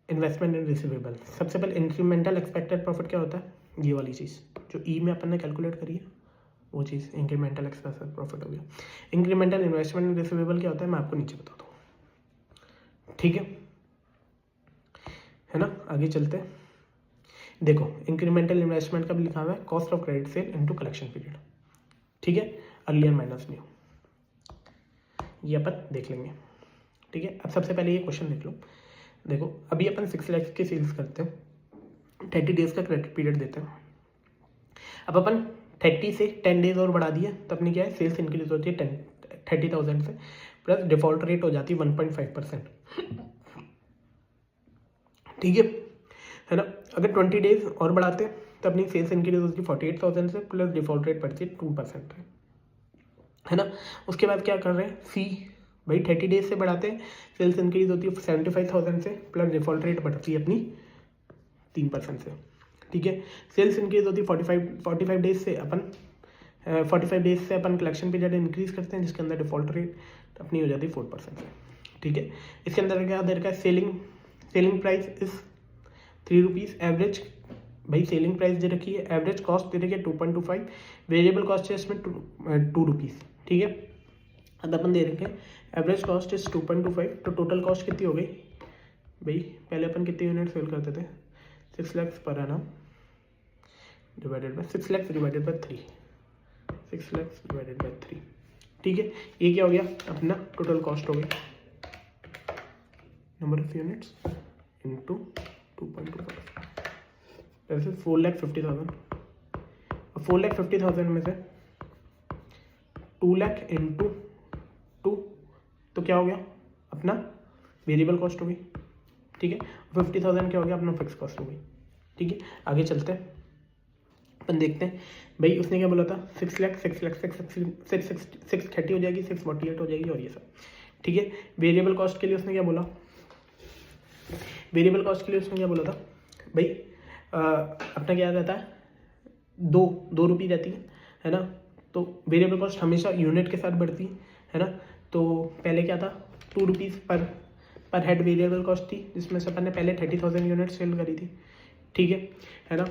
investment in receivable. सबसे पहले इंक्रीमेंटल एक्सपेक्टेड प्रॉफिट क्या होता है, ये वाली चीज़ जो ई में अपन ने कैलकुलेट करी है, वो चीज़ इंक्रीमेंटल एक्सपेक्टेड प्रॉफिट हो गया। इंक्रीमेंटल इन्वेस्टमेंट इन रिसीवेबल क्या होता है, मैं आपको नीचे बताता हूँ, ठीक है ना। आगे चलते हैं, देखो इंक्रीमेंटल इन्वेस्टमेंट का भी लिखा हुआ है, cost of credit sale into collection period, ठीक है, अर्लियर माइनस न्यू, ये अपन देख लेंगे, ठीक है। अब सबसे पहले ये क्वेश्चन देख लो, देखो अभी अपन 6 लाख के सेल्स करते हैं, 30 डेज का क्रेडिट पीरियड देते हैं, अब अपन 30 से 10 डेज और बढ़ा दिए, तो अपनी क्या है, सेल्स इंक्रीज होती है 30,000 से, प्लस डिफॉल्ट रेट हो जाती है 1.5%, ठीक है ना। अगर 20 डेज और बढ़ाते हैं तो अपनी सेल्स इंक्रीज होती है 48,000 से, प्लस डिफॉल्ट रेट बढ़ती है 2%, है ना। उसके बाद क्या कर रहे हैं, सी भाई 30 डेज से बढ़ाते हैं, सेल्स इंक्रीज होती है 75,000 से, प्लस डिफॉल्ट रेट बढ़ती है अपनी 3% से, ठीक है। सेल्स इंक्रीज होती है 45 डेज से, अपन 45 डेज से अपन कलेक्शन पीरियड इंक्रीज करते हैं, जिसके अंदर डिफॉल्ट रेट अपनी हो जाती है 4% से, ठीक है। इसके अंदर क्या दे रखा है, selling price is 3 rupees, average भाई सेलिंग प्राइस दे रखी है, एवरेज कॉस्ट दे रखी है 2.25, वेरिएबल कॉस्ट है इसमें 2 रुपीज़, ठीक है। अब अपन दे रखे हैं एवरेज कॉस्ट इज 2.25, तो टोटल कॉस्ट कितनी हो गई भाई, पहले अपन कितने यूनिट सेल करते थे, 6 lakh per annum divided by 6 lakh divided by 3, 6 lakh divided by 3, ठीक है। ये क्या हो गया, अपना टोटल कॉस्ट हो गई, नंबर ऑफ यूनिट्स इंटू 2.25, ऐसे 4,50,000, 4,50,000 में से 2 लाख इंटू 2, तो क्या हो गया, अपना वेरिएबल कॉस्ट हो गई, ठीक है। 50,000 क्या हो गया, अपना फिक्स कॉस्ट हो गई, ठीक है। आगे चलते हैं, अपन देखते हैं भाई उसने क्या बोला था, 6 लाख 630 हो जाएगी, 648 हो जाएगी, और ये सब, ठीक है। वेरिएबल कॉस्ट के लिए उसने क्या बोला, वेरिएबल कॉस्ट के लिए उसने क्या बोला था भाई, अपना क्या रहता है, 2 रुपये रहती है ना, तो वेरिएबल कॉस्ट हमेशा यूनिट के साथ बढ़ती है ना। तो पहले क्या था, 2 रुपीज़ पर हेड वेरिएबल कॉस्ट थी, जिसमें से अपन ने पहले 30,000 यूनिट सेल करी थी, ठीक है ना।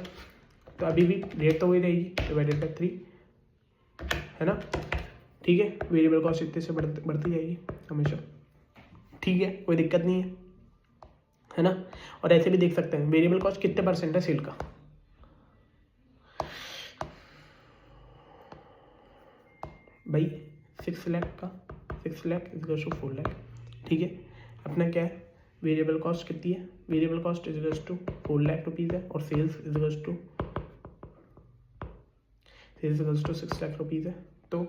तो अभी भी रेट तो वही रहेगी, डिवाइडेड बाय 3, है ना, ठीक है। वेरिएबल कॉस्ट इतने से बढ़ती जाएगी हमेशा, ठीक है, कोई दिक्कत नहीं है ना। और ऐसे भी देख सकते हैं वेरिएबल कॉस्ट कितने परसेंट है सेल का, भाई 6 लाख का 6 लाख इज टू 4 लाख, ठीक है। अपना क्या है, वेरिएबल कॉस्ट कितनी है, variable cost is to 4 lakh rupees है, और sales is to 6 lakh rupees है, तो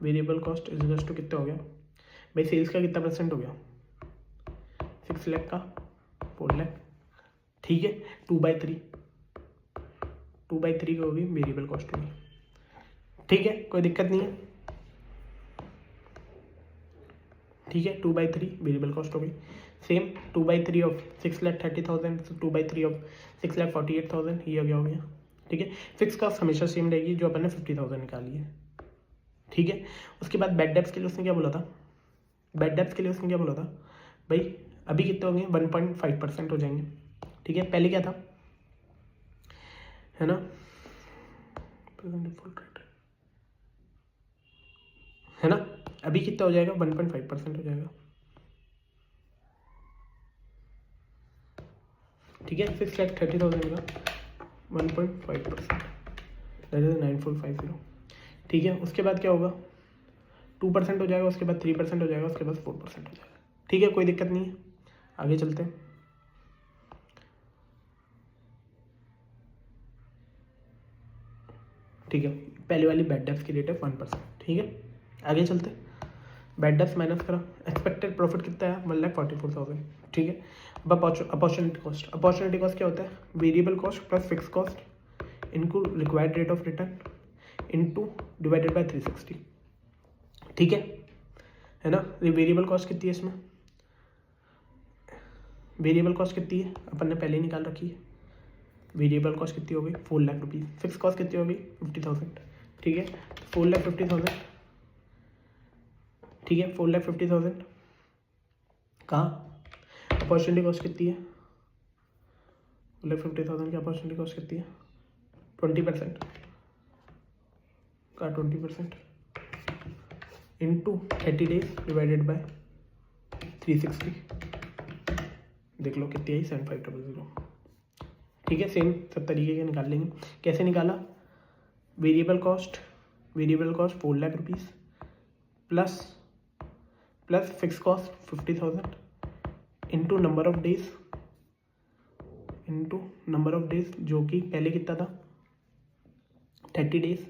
वेरिएबल कॉस्ट इज टू कितना हो गया भाई, सेल्स का कितना परसेंट हो गया, 6 लाख का 4 लाख, ठीक है। 2/3 की होगी वेरिएबल कॉस्ट होगी, ठीक है, कोई दिक्कत नहीं है, ठीक है। 2/3 वेरिएबल कॉस्ट हो गई, सेम 2/3 ऑफ 6,30,000, 2/3 ऑफ 6,48,000, ये हो गया, ठीक है। फिक्स कॉस्ट हमेशा सेम रहेगी जो अपन ने 50,000 निकाली है, ठीक है। उसके बाद बैड डेब्ट्स के लिए उसने क्या बोला था, बैड डेब्ट्स के लिए उसने क्या बोला था भाई, अभी कितने होंगे 1.5% हो जाएंगे, ठीक है। पहले क्या था, है ना, है ना, अभी कितना हो जाएगा 1.5% हो जाएगा, ठीक है। 6,30,000 का 1.5% दैट इज 9450, ठीक है। उसके बाद क्या होगा 2% हो जाएगा, उसके बाद 3% हो जाएगा, उसके बाद 4% हो जाएगा, ठीक है। कोई दिक्कत नहीं है, आगे चलते हैं। ठीक है, पहले वाली बैड डेब्ट्स की रेट है 1%, ठीक है। आगे चलते हैं, बैड डेब्ट्स माइनस करा, एक्सपेक्टेड प्रॉफिट कितना है 1,44,000, ठीक है। अब अपॉर्चुनिटी कॉस्ट, अपॉर्चुनिटी कॉस्ट क्या होता है, variable cost plus fix cost into required rate of return into divided by 360, ठीक है ना। वेरिएबल कॉस्ट कितनी है इसमें, वेरिएबल कॉस्ट कितनी है अपन ने पहले ही निकाल रखी है, वेरिएबल कॉस्ट कितनी हो गई 4 लाख रुपीज़, फिक्स कॉस्ट कितनी हो गई 50,000, ठीक है। 4,50,000, ठीक है, 4,50,000 कहाँ, अपॉर्चुनिटी कॉस्ट कितनी है 4,50,000 की अपॉर्चुनिटी कॉस्ट कितनी है 20% का 20% इंटू 30 डेज डिवाइडेड बाय 360, देख लो कितनी आई 7500, ठीक है। सेम सब तरीके के निकाल लेंगे, कैसे निकाला, variable cost 4 lakh rupees plus fix cost 50,000 into number of days जो कि पहले कितना था 30 डेज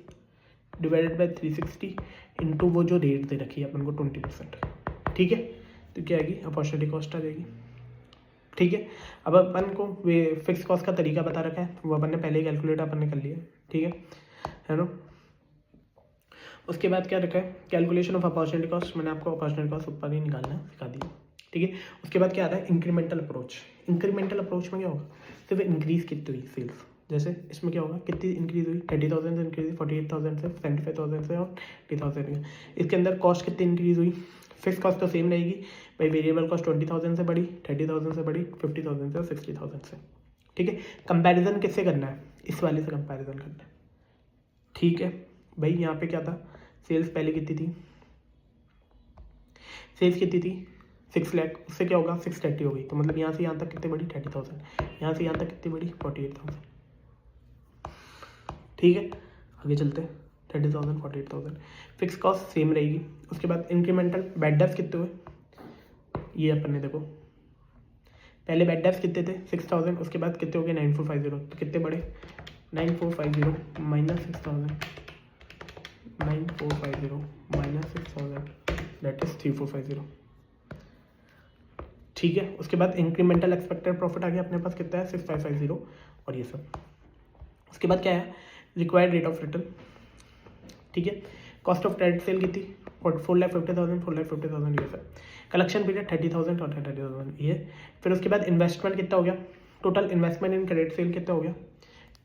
डिवाइडेड बाय 360 इंटू वो जो रेट दे रखी है अपन को 20%, ठीक है। तो क्या आएगी अपॉर्चुनिटी कॉस्ट आ जाएगी, ठीक है। अब अपन को फिक्स कॉस्ट का तरीका बता रखा है, वो अपन ने पहले ही कैलकुलेट अपन ने कर लिया, ठीक है ना। उसके बाद क्या रखा है, कैलकुलेशन ऑफ अपॉर्चुनिटी कॉस्ट, मैंने आपको अपॉर्चुनिटी कॉस्ट ऊपर ही निकालना सिखा दिया, ठीक है। उसके बाद क्या आता है इंक्रीमेंटल अप्रोच, इंक्रीमेंटल अप्रोच में क्या होगा, सिर्फ इंक्रीज कितनी हुई सेल्स, जैसे इसमें क्या होगा कितनी इंक्रीज हुई 30,000 से इंक्रीज 48,000 से 75,000 से और 80,000, इसके अंदर कॉस्ट कितनी इंक्रीज हुई, फिक्स कॉस्ट तो सेम रहेगी भाई, वेरिएबल कॉस्ट 20,000 से बढ़ी, 30,000 से बढ़ी, 50,000 से और 60,000 से, ठीक है। कंपैरिजन किससे करना है, इस वाले से कंपैरिजन करना है, ठीक है भाई। यहाँ पे क्या था, सेल्स पहले कितनी थी, सेल्स कितनी थी 6 लाख, उससे क्या होगा 630 हो गई, तो मतलब यहाँ से यहाँ तक कितनी बढ़ी 30,000, यहाँ से यहाँ तक कितनी बढ़ी 48,000, ठीक है। आगे चलते हैं 30,000 48,000, फिक्स कॉस्ट सेम रहेगी। उसके बाद इंक्रीमेंटल बैड डेब्ट्स कितने हुए, ये अपन ने देखो पहले बैड डेब्ट्स कितने थे 6,000, उसके बाद कितने हो गए 9450, तो कितने बढ़े 9450 माइनस 6,000, 9450 माइनस 6,000 दैट इज 3450, ठीक है। उसके बाद इंक्रीमेंटल एक्सपेक्टेड प्रॉफिट आ गया अपने पास कितना है 6550 और ये सब। उसके बाद क्या है रिक्वायर्ड रेट ऑफ रिटर्न, ठीक है। कॉस्ट ऑफ क्रेडिट सेल कितनी 4,50,000 ये सब। कलेक्शन पीरियड 30,000 और 30,000 ये। फिर उसके बाद इन्वेस्टमेंट कितना हो गया, total investment in credit sale कितना हो गया,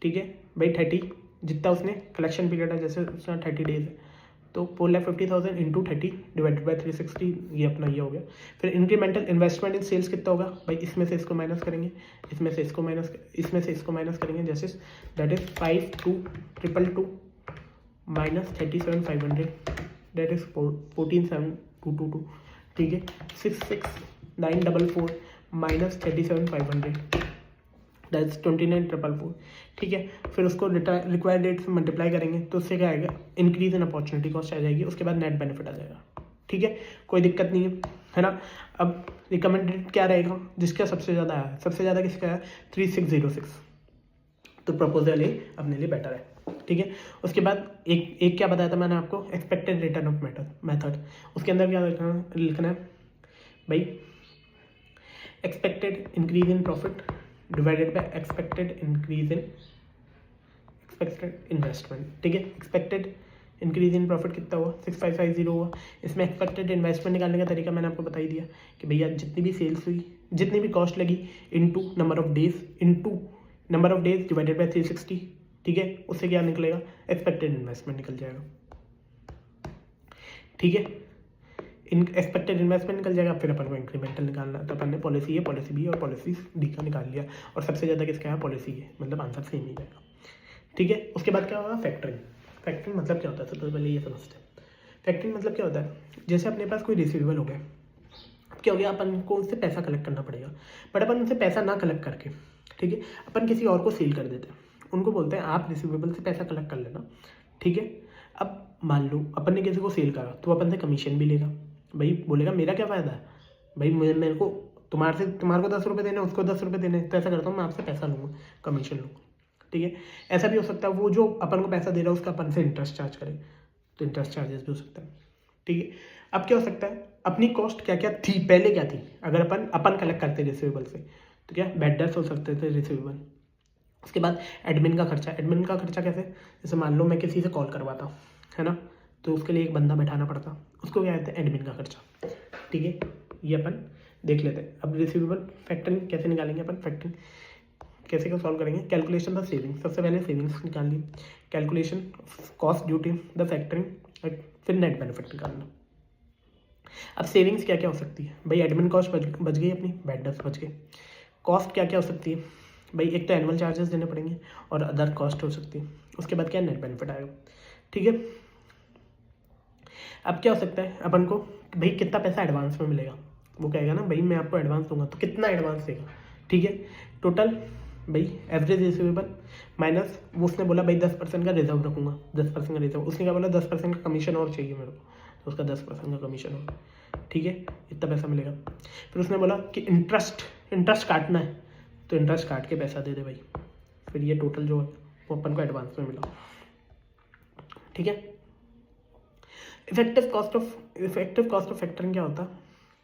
ठीक है भाई 30 जितना उसने कलेक्शन पीरियड है, जैसे उसने 30 डेज है तो 4,50,000 इंटू 30 डिवाइडेड बाई 360 ये अपना ये हो गया। फिर इंक्रीमेंटल इन्वेस्टमेंट इन सेल्स कितना होगा भाई, इसमें से इसको माइनस करेंगे, इसमें से इसको माइनस करेंगे, जैसे that is 52,222 minus 37,500 that is 14,722, ठीक है। 66,944 माइनस 37,500 दैट्स 29,444, ठीक है। फिर उसको रिक्वायर्ड डेट से मल्टीप्लाई करेंगे तो उससे क्या आएगा इंक्रीज इन अपॉर्चुनिटी कॉस्ट आ जाएगी, उसके बाद नेट बेनिफिट आ जाएगा, ठीक है। कोई दिक्कत नहीं है ना। अब रिकमेंडेड क्या रहेगा, जिसका सबसे ज़्यादा है, सबसे ज़्यादा किसका है 3606, तो प्रपोजल ए अपने लिए बेटर है, ठीक है। उसके बाद एक क्या बताया था मैंने आपको एक्सपेक्टेड रिटर्न ऑफ मेथड, उसके अंदर क्या लिखना है भाई expected increase in profit divided bye expected investment, ठीक है। एक्सपेक्टेड इंक्रीज इन प्रॉफिट कितना हुआ 6550 हुआ, इसमें एक्सपेक्टेड इन्वेस्टमेंट निकालने का तरीका मैंने आपको बता ही दिया कि भैया जितनी भी सेल्स हुई, जितनी भी कॉस्ट लगी into number of days divided by 360, ठीक है, उससे क्या निकलेगा, एक्सपेक्टेड इन्वेस्टमेंट निकल जाएगा। ठीक है, एक्सपेक्टेड इन्वेस्टमेंट निकल जाएगा। फिर अपन को इंक्रीमेंटल निकालना है, तो अपन ने पॉलिसी ए, पॉलिसी बी और पॉलिसी डी का निकाल लिया, और सबसे ज़्यादा किसका है, पॉलिसी ए, मतलब आंसर सेम ही जाएगा। ठीक है, उसके बाद क्या होगा, फैक्टरिंग। फैक्टरिंग मतलब क्या होता है, सबसे पहले ये समझते हैं। फैक्टरिंग मतलब क्या होता है, जैसे अपने पास कोई रिसीवेबल हो गया, क्या हो गया, अपन को उससे पैसा कलेक्ट करना पड़ेगा, बट अपन उनसे पैसा ना कलेक्ट करके, ठीक है, अपन किसी और को सेल कर देते हैं। उनको बोलते हैं आप रिसीवेबल से पैसा कलेक्ट कर लेना। ठीक है, अब मान लो अपन ने किसी को सेल करा, तो अपन से कमीशन भी लेगा। भाई बोलेगा मेरा क्या फ़ायदा है, भाई मेरे को तुम्हारे को 10 रुपये देने, उसको 10 रुपये देने, तो ऐसा करता हूँ मैं आपसे पैसा लूँगा, कमीशन लूँगा। ठीक है, ऐसा भी हो सकता है वो जो अपन को पैसा दे रहा है उसका अपन से इंटरेस्ट चार्ज करे, तो इंटरेस्ट चार्जेस भी हो सकता है। ठीक है, अब क्या हो सकता है, अपनी कॉस्ट क्या क्या थी, पहले क्या थी, अगर अपन कलेक्ट करते रिसीवेबल से, तो क्या बैड डेट्स हो सकते थे रिसीवेबल। उसके बाद एडमिन का खर्चा। एडमिन का खर्चा कैसे, जैसे मान लो मैं किसी से कॉल करवाता हूँ, है ना, तो उसके लिए एक बंदा बैठाना पड़ता, उसको क्या कहते हैं, एडमिन का खर्चा। ठीक है, ये अपन देख लेते हैं। अब रिसीवेबल फैक्टरिंग कैसे निकालेंगे अपन, फैक्टरिंग कैसे का सॉल्व करेंगे, कैलकुलेशन द सेविंग्स, सबसे पहले सेविंग्स निकाल ली, calculation cost due to the factoring, फिर नेट बेनिफिट निकालना। अब सेविंग्स क्या क्या हो सकती है, भाई एडमिन कॉस्ट बच गई अपनी, बैड डेट्स बच गए। कॉस्ट क्या क्या हो सकती है, भाई एक तो एनुअल चार्जेस देने पड़ेंगे और अदर कॉस्ट हो सकती है। उसके बाद क्या नेट बेनिफिट आएगा। ठीक है, अब क्या हो सकता है अपन को, भाई कितना पैसा एडवांस में मिलेगा, वो कहेगा ना भाई मैं आपको एडवांस दूंगा, तो कितना एडवांस देगा। ठीक है, टोटल भाई एवरेज रिसीवेबल माइनस, वो उसने बोला भाई 10% का रिजर्व रखूंगा, 10% का रिजर्व, उसने क्या बोला 10% का कमीशन और चाहिए मेरे को, तो उसका 10% का कमीशन और। ठीक है, इतना पैसा मिलेगा। फिर उसने बोला कि इंटरेस्ट काटना है, तो इंटरेस्ट काट के पैसा दे दे भाई। फिर ये टोटल जो है वो अपन को एडवांस में मिला। ठीक है, इफेक्टिव कॉस्ट ऑफ फैक्टरिंग क्या होता है,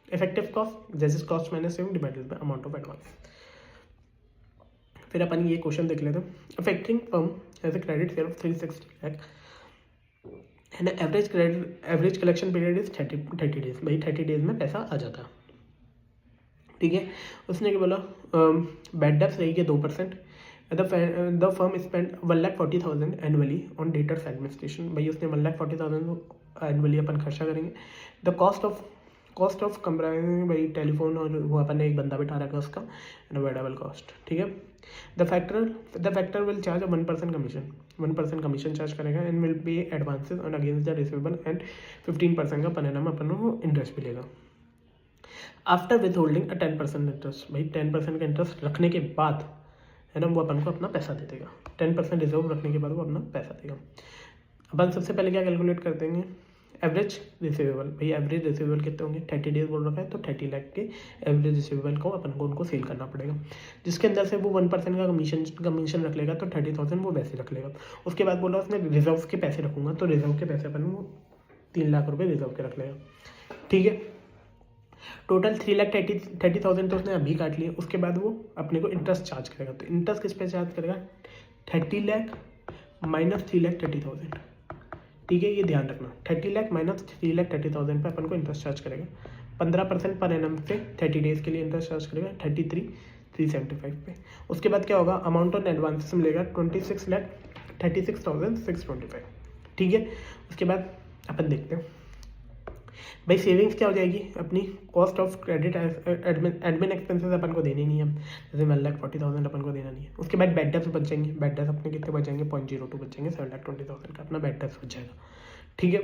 इफेक्टिव कॉस्ट जैसे cost minus saving divided by amount of advance. फिर अपन ये क्वेश्चन देख लेते हैं। Factoring firm has a credit share of 360 lakh and average collection period is 30 days. भाई 30 डेज में पैसा आ जाता है। ठीक है, उसने क्या बोला, बैड डेट्स रहेगी 2%। The firm spend 1,40,000 annually on debtors administration. भाई उसने 1,40,000 एनुअली अपन खर्चा करेंगे। द कॉस्ट ऑफ कंप्राइजिंग भाई टेलीफोन और वो अपन ने एक बंदा बिठा रखा उसका अवॉइडेबल कॉस्ट। ठीक है, the factor will charge 1% commission, 1% commission charge करेगा and will pay advances on against the receivable and 15% का पर एनम अपन को इंटरेस्ट मिलेगा। After withholding 10% interest. भाई 10% का इंटरेस्ट रखने के बाद, है ना, वो अपन को अपना पैसा दे देगा। 10% रिजर्व रखने के बाद वो अपना पैसा देगा। अपन सबसे पहले क्या कैलकुलेट कर देंगे, एवरेज रिसीवेबल। भाई एवरेज रिसीवेबल कितने होंगे, 30 डेज बोल रखा है, तो 30 लाख के एवरेज रिसीवेबल को अपन को उनको सेल करना पड़ेगा, जिसके अंदर से वो 1% का कमीशन रख लेगा, तो 30,000 वो वैसे रख लेगा। उसके बाद बोला उसने रिजर्व के पैसे रखूंगा, तो रिजर्व के पैसे अपन वो 3 लाख रुपये रिजर्व के रख लेगा। ठीक है, टोटल 3,30,000 तो उसने अभी काट लिए। उसके बाद वो अपने को इंटरेस्ट चार्ज करेगा, तो इंटरेस्ट किस पे चार्ज करेगा, 30 लाख माइनस 3,30,000। ठीक है, ये ध्यान रखना, 30 लाख माइनस 3,30,000 पे अपन को इंटरेस्ट चार्ज करेगा। 15% पर एनम से 30 डेज के लिए इंटरेस्ट चार्ज करेगा 33,375 पे। उसके बाद क्या होगा, अमाउंट ऑन एडवांस मिलेगा 26,36,625। ठीक है, उसके बाद अपन देखते हैं भाई सेविंग्स क्या हो जाएगी अपनी, cost of credit admin expenses अपन को देने नहीं है, जैसे 1,40,000 अपन को देना नहीं है। उसके बाद बैड डेट्स बच जाएंगे, बैड डेट्स अपने कितने बच जाएंगे, 0.02 बच जाएंगे, 7,20,000 का अपना बैड डेट्स बच जाएगा। ठीक है,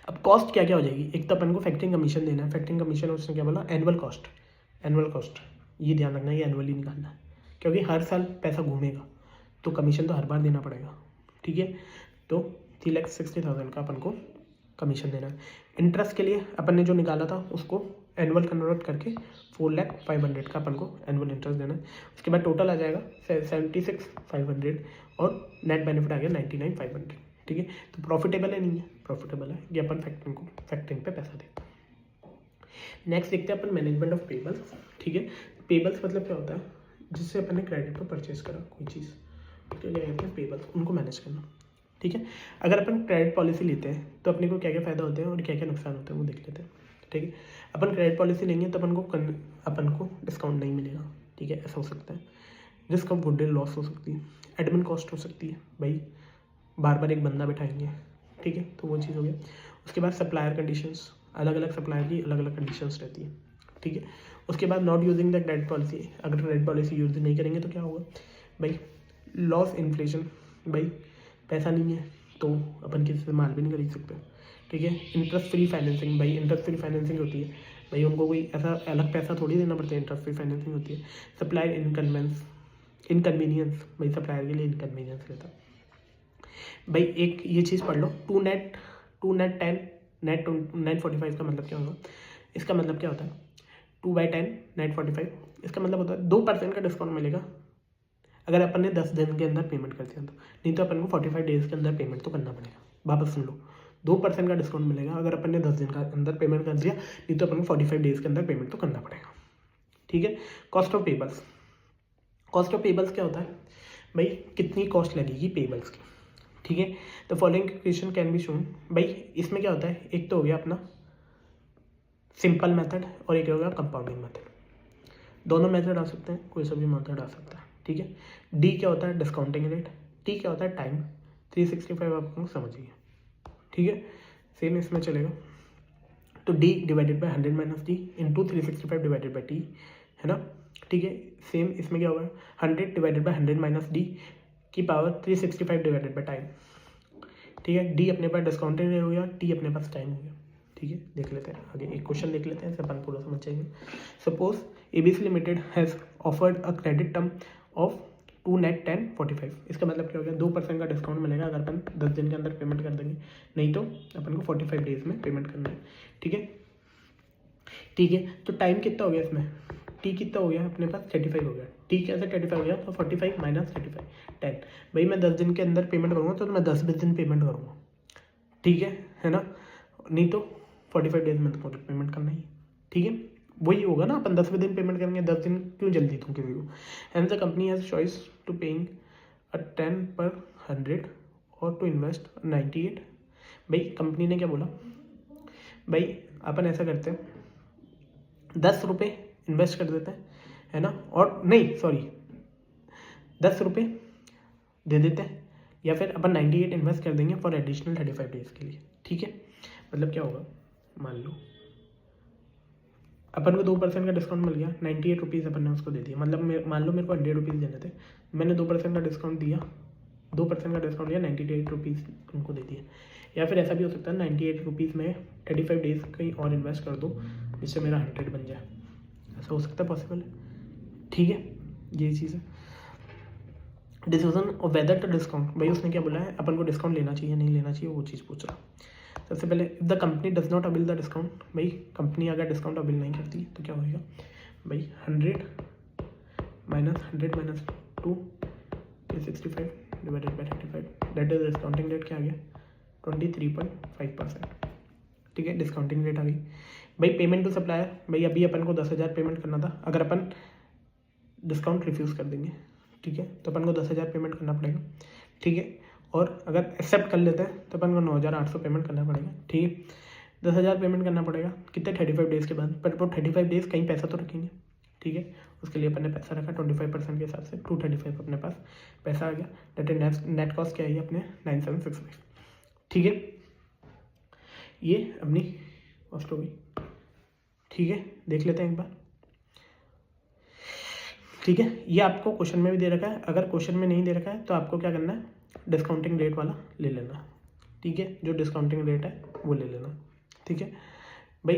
अब कॉस्ट क्या क्या हो जाएगी, एक तो अपन को फैक्टरिंग कमीशन देना है, फैक्टरिंग कमीशन उसने क्या बोला, एनुअल कॉस्ट, ये ध्यान रखना, ये एनुअली निकालना है, क्योंकि हर साल पैसा घूमेगा, तो कमीशन तो हर बार देना पड़ेगा। ठीक है, तो 3,60,000 का अपन को कमीशन देना है। इंटरेस्ट के लिए अपन ने जो निकाला था उसको एनुअल कन्वर्ट करके 4,05,000 का अपन को एनुअल इंटरेस्ट देना है। उसके बाद टोटल आ जाएगा 76,500 और नेट बेनिफिट आ गया 99,500। ठीक है, तो प्रॉफिटेबल है नहीं है, प्रॉफिटेबल है, ये अपन फैक्टरिंग पे पैसा दें। नेक्स्ट देखते हैं अपन मैनेजमेंट ऑफ पेबल्स। ठीक है, पेबल्स मतलब क्या होता है, जिससे अपन ने क्रेडिट पर परचेज करा कोई चीज़, तो क्या कहते हैं पेबल्स, उनको मैनेज करना। ठीक है, अगर अपन क्रेडिट पॉलिसी लेते हैं तो अपने को क्या क्या फ़ायदा होते हैं और क्या क्या नुकसान होते हैं वो देख लेते हैं। ठीक है, अपन क्रेडिट पॉलिसी लेंगे तो अपन को डिस्काउंट नहीं मिलेगा। ठीक है, ऐसा हो सकता है, रिस्क ऑफ गुडविल लॉस हो सकती है, एडमिन कॉस्ट हो सकती है, भाई बार बार एक बंदा बैठाएंगे, ठीक है, तो वो चीज़ हो गया। उसके बाद सप्लायर कंडीशंस, अलग अलग सप्लायर की अलग अलग कंडीशंस रहती है, ठीक है। उसके बाद not using the credit policy, अगर क्रेडिट पॉलिसी यूज नहीं करेंगे तो क्या होगा भाई, लॉस इन्फ्लेशन, भाई पैसा नहीं है तो अपन किसी से माल भी नहीं खरीद सकते, ठीक है। इंटरेस्ट फ्री फाइनेंसिंग, भाई इंटरेस्ट फ्री फाइनेंसिंग होती है, भाई उनको कोई ऐसा अलग पैसा थोड़ी देना पड़ता है, इंटरेस्ट फ्री फाइनेंसिंग होती है। सप्लायर इनकन्वीनियंस, भाई सप्लायर के लिए इनकन्वीनियंस रहता है। भाई एक ये चीज़ पढ़ लो, टू नेट 10 नेट 45 का मतलब क्या होगा, इसका मतलब क्या होता है 2/10 नेट 45, इसका मतलब होता है 2% का डिस्काउंट मिलेगा अगर अपन ने 10 दिन के अंदर पेमेंट कर दिया तो, नहीं तो अपन को 45 डेज़ के अंदर पेमेंट तो करना पड़ेगा। वापस सुन लो, 2% का डिस्काउंट मिलेगा अगर अपन ने 10 दिन का अंदर पेमेंट कर दिया, नहीं तो अपन को 45 डेज़ के अंदर पेमेंट तो करना पड़ेगा, ठीक है। Cost of payables, cost of payables क्या होता है भाई, कितनी कॉस्ट लगेगी पेबल्स की, ठीक है। तो following equation can be shown, भाई इसमें क्या होता है, एक तो हो गया अपना सिंपल मेथड और एक हो गया कंपाउंडिंग मेथड, दोनों मेथड आ सकते हैं, कोई सा भी मेथड आ सकता है, ठीक है। डी क्या होता है डिस्काउंटिंग रेट, टी क्या होता है टाइम, 365 आपको समझिए, ठीक है। सेम इसमें चलेगा, तो D divided by 100 minus D into 365 divided by T, है ना, ठीक है। सेम इसमें क्या होगा 100 डिवाइडेड बाय 100 माइनस डी की पावर 365 डिवाइडेड बाय टाइम, ठीक है। डी अपने पास डिस्काउंटिंग रेट हो गया, टी अपने पास टाइम हो गया, ठीक है। देख लेते हैं आगे एक क्वेश्चन देख लेते हैं, अपन पूरा समझ जाएंगे। Suppose ABC limited has offered a credit term of 2 net 10 45, इसका मतलब क्या हो गया 2% का डिस्काउंट मिलेगा अगर अपन 10 दिन के अंदर पेमेंट कर देंगे, नहीं तो अपन को 45 डेज में पेमेंट करना है, ठीक है, ठीक है। तो टाइम कितना हो गया इसमें, टी कितना हो गया अपने पास 35 हो गया, टी कैसे 35 हो गया, तो 45 माइनस 35 10, भाई मैं 10 दिन के अंदर पेमेंट करूँगा तो मैं 10-20 दिन पेमेंट करूँगा, ठीक है ना, नहीं तो 45 डेज में तो पेमेंट करना ही, ठीक है। वही होगा ना, अपन 10वें दिन पेमेंट करेंगे, 10 दिन क्यों जल्दी दूँ किसी को। And the company has choice to paying 10 per 100 और टू इन्वेस्ट 98, भाई कंपनी ने क्या बोला, भाई अपन ऐसा करते हैं 10 रुपये इन्वेस्ट कर देते हैं, है ना, और नहीं सॉरी 10 रुपये दे देते हैं, या फिर अपन 98 इन्वेस्ट कर देंगे फॉर एडिशनल 35 डेज़ के लिए, ठीक है। मतलब क्या होगा, मान लो अपन को 2% का डिस्काउंट मिल गया, 98 रुपीज़ अपन ने उसको दे दिया, मतलब मान लो मेरे को 100 रुपीज़ देने थे, मैंने 2% का डिस्काउंट दिया, 2% का डिस्काउंट दिया, 98 रुपीज़ उनको दे दिया। या फिर ऐसा भी हो सकता है 98 रुपीज़ में 35 डेज़ कहीं और इन्वेस्ट कर दो जिससे मेरा 100 बन जाए, ऐसा हो सकता है, पॉसिबल है, ठीक है। यही चीज़ है। Decision of whether to discount, भाई उसने क्या बोला है अपन को डिस्काउंट लेना चाहिए नहीं लेना चाहिए, वो चीज़ पूछ रहा। सबसे पहले if the company does not avail the discount, भाई कंपनी अगर डिस्काउंट अवेल नहीं करती तो क्या होएगा भाई 100 minus 2 365 divided by 35, that is discounting rate क्या आ गया 23.5%, ठीक है, डिस्काउंटिंग रेट आ गई। भाई पेमेंट टू सप्लायर, भाई अभी अपन को 10,000 पेमेंट करना था, अगर अपन डिस्काउंट रिफ्यूज़ कर देंगे, ठीक है, तो अपन को 10,000 पेमेंट करना पड़ेगा, ठीक है। और अगर एक्सेप्ट कर लेते हैं तो अपन को 9,800 पेमेंट करना पड़ेगा, ठीक है। 10,000 पेमेंट करना पड़ेगा कितने 35 डेज़ के बाद, पर वो 35 डेज़ कहीं पैसा तो रखेंगे, ठीक है। उसके लिए अपन ने पैसा रखा 25% के हिसाब से 235 अपने पास पैसा आ गया, दैट इज नेट कॉस्ट क्या आई अपने 9765, ठीक है। ये अपनी कॉस्ट हो गई, ठीक है। देख लेते हैं एक बार, ठीक है। ये आपको क्वेश्चन में भी दे रखा है, अगर क्वेश्चन में नहीं दे रखा है तो आपको क्या करना है डिस्काउंटिंग रेट वाला ले लेना, ठीक है, जो डिस्काउंटिंग रेट है वो ले लेना, ठीक है। भाई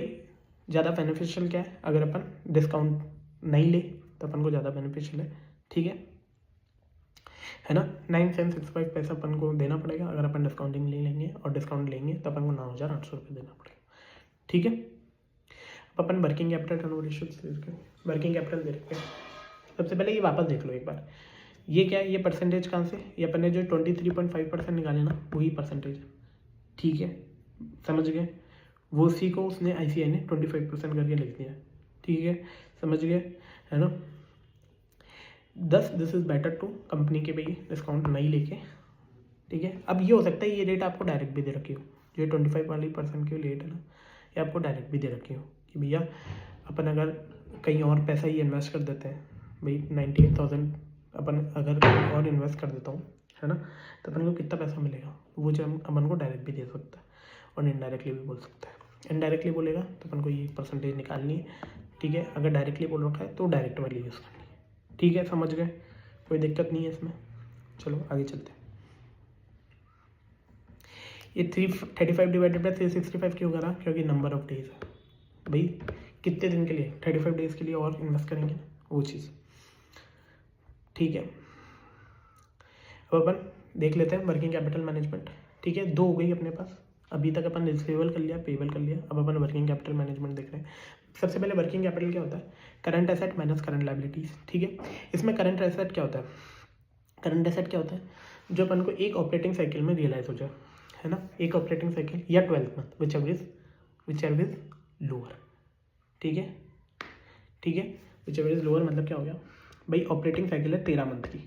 ज़्यादा बेनिफिशियल क्या है, अगर अपन डिस्काउंट नहीं ले तो अपन को ज़्यादा बेनिफिशियल है, ठीक है ना। 965 पैसा अपन को देना पड़ेगा अगर अपन डिस्काउंटिंग ले लेंगे, और डिस्काउंट लेंगे तो अपन को 9,800 रुपये देना पड़ेगा, ठीक है। अब अपन working capital turnover ratio, working capital दे रखते हैं। सबसे पहले ये वापस देख लो एक बार, ये क्या है, ये परसेंटेज कहाँ से, ये अपन ने जो 23.5% निकाले ना वही परसेंटेज है, ठीक है, समझ गए। वो सी को उसने ICI ने 25% करके लिख दिया, ठीक है, समझ गए, है ना। This is better to company के भाई डिस्काउंट नहीं लेके, ठीक है। अब ये हो सकता है ये रेट आपको डायरेक्ट भी दे रखी हो, जो 25 वाली % की रेट है ना, ये आपको डायरेक्ट भी दे रखी हो कि भैया अपन अगर कहीं और पैसा ही इन्वेस्ट कर देते हैं, भाई 98,000 अपन अगर कहीं और इन्वेस्ट कर देता हूँ, है ना, तो अपन को कितना पैसा मिलेगा, वो जो अपन को डायरेक्ट भी दे सकता है और इनडायरेक्टली भी बोल सकता है। इनडायरेक्टली बोलेगा तो अपन को ये परसेंटेज निकालनी है, ठीक है। अगर डायरेक्टली बोल रखा है तो डायरेक्ट वाली यूज़ करनी है, ठीक है, समझ गए, कोई दिक्कत नहीं है इसमें। चलो आगे चलते हैं। ये 335 डिवाइडेड बाई 365 क्यों करा, क्योंकि नंबर ऑफ डेज है भाई, कितने दिन के लिए, 35 डेज के लिए और इन्वेस्ट करेंगे वो चीज़, ठीक है। अब अपन देख लेते हैं वर्किंग कैपिटल मैनेजमेंट, ठीक है। 2 हो गई अपने पास, अभी तक अपन रिसीवेबल कर लिया, पेबल कर लिया, अब अपन वर्किंग कैपिटल मैनेजमेंट देख रहे हैं। सबसे पहले वर्किंग कैपिटल क्या होता है, current asset minus current liabilities, ठीक है। इसमें करंट एसेट क्या होता है, करंट एसेट क्या होता है, जो अपन को एक ऑपरेटिंग साइकिल में रियलाइज हो जाए, है ना, एक ऑपरेटिंग साइकिल या 12 month, whichever is lower, ठीक है, ठीक है। विच एवर इज लोअर मतलब क्या हो गया भाई, ऑपरेटिंग साइकिल है 13 मंथ की,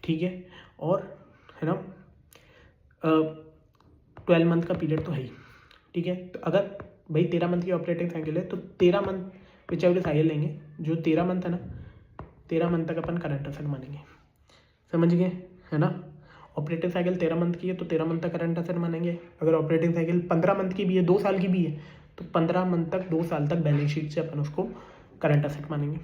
ठीक है, और है ना 12 मंथ का पीरियड तो है ही, ठीक है। तो अगर भाई 13 मंथ की ऑपरेटिंग साइकिल है तो 13 month whichever is higher लेंगे, जो 13 मंथ है ना, 13 मंथ तक अपन करंट एसेट मानेंगे, समझ गए, है ना। ऑपरेटिंग साइकिल 13 मंथ की है तो 13 मंथ तक करंट एसेट मानेंगे। अगर ऑपरेटिंग साइकिल 15 मंथ की भी है, 2 साल की भी है, तो 15 मंथ तक, 2 साल तक बैलेंस शीट से अपन उसको करंट एसेट मानेंगे,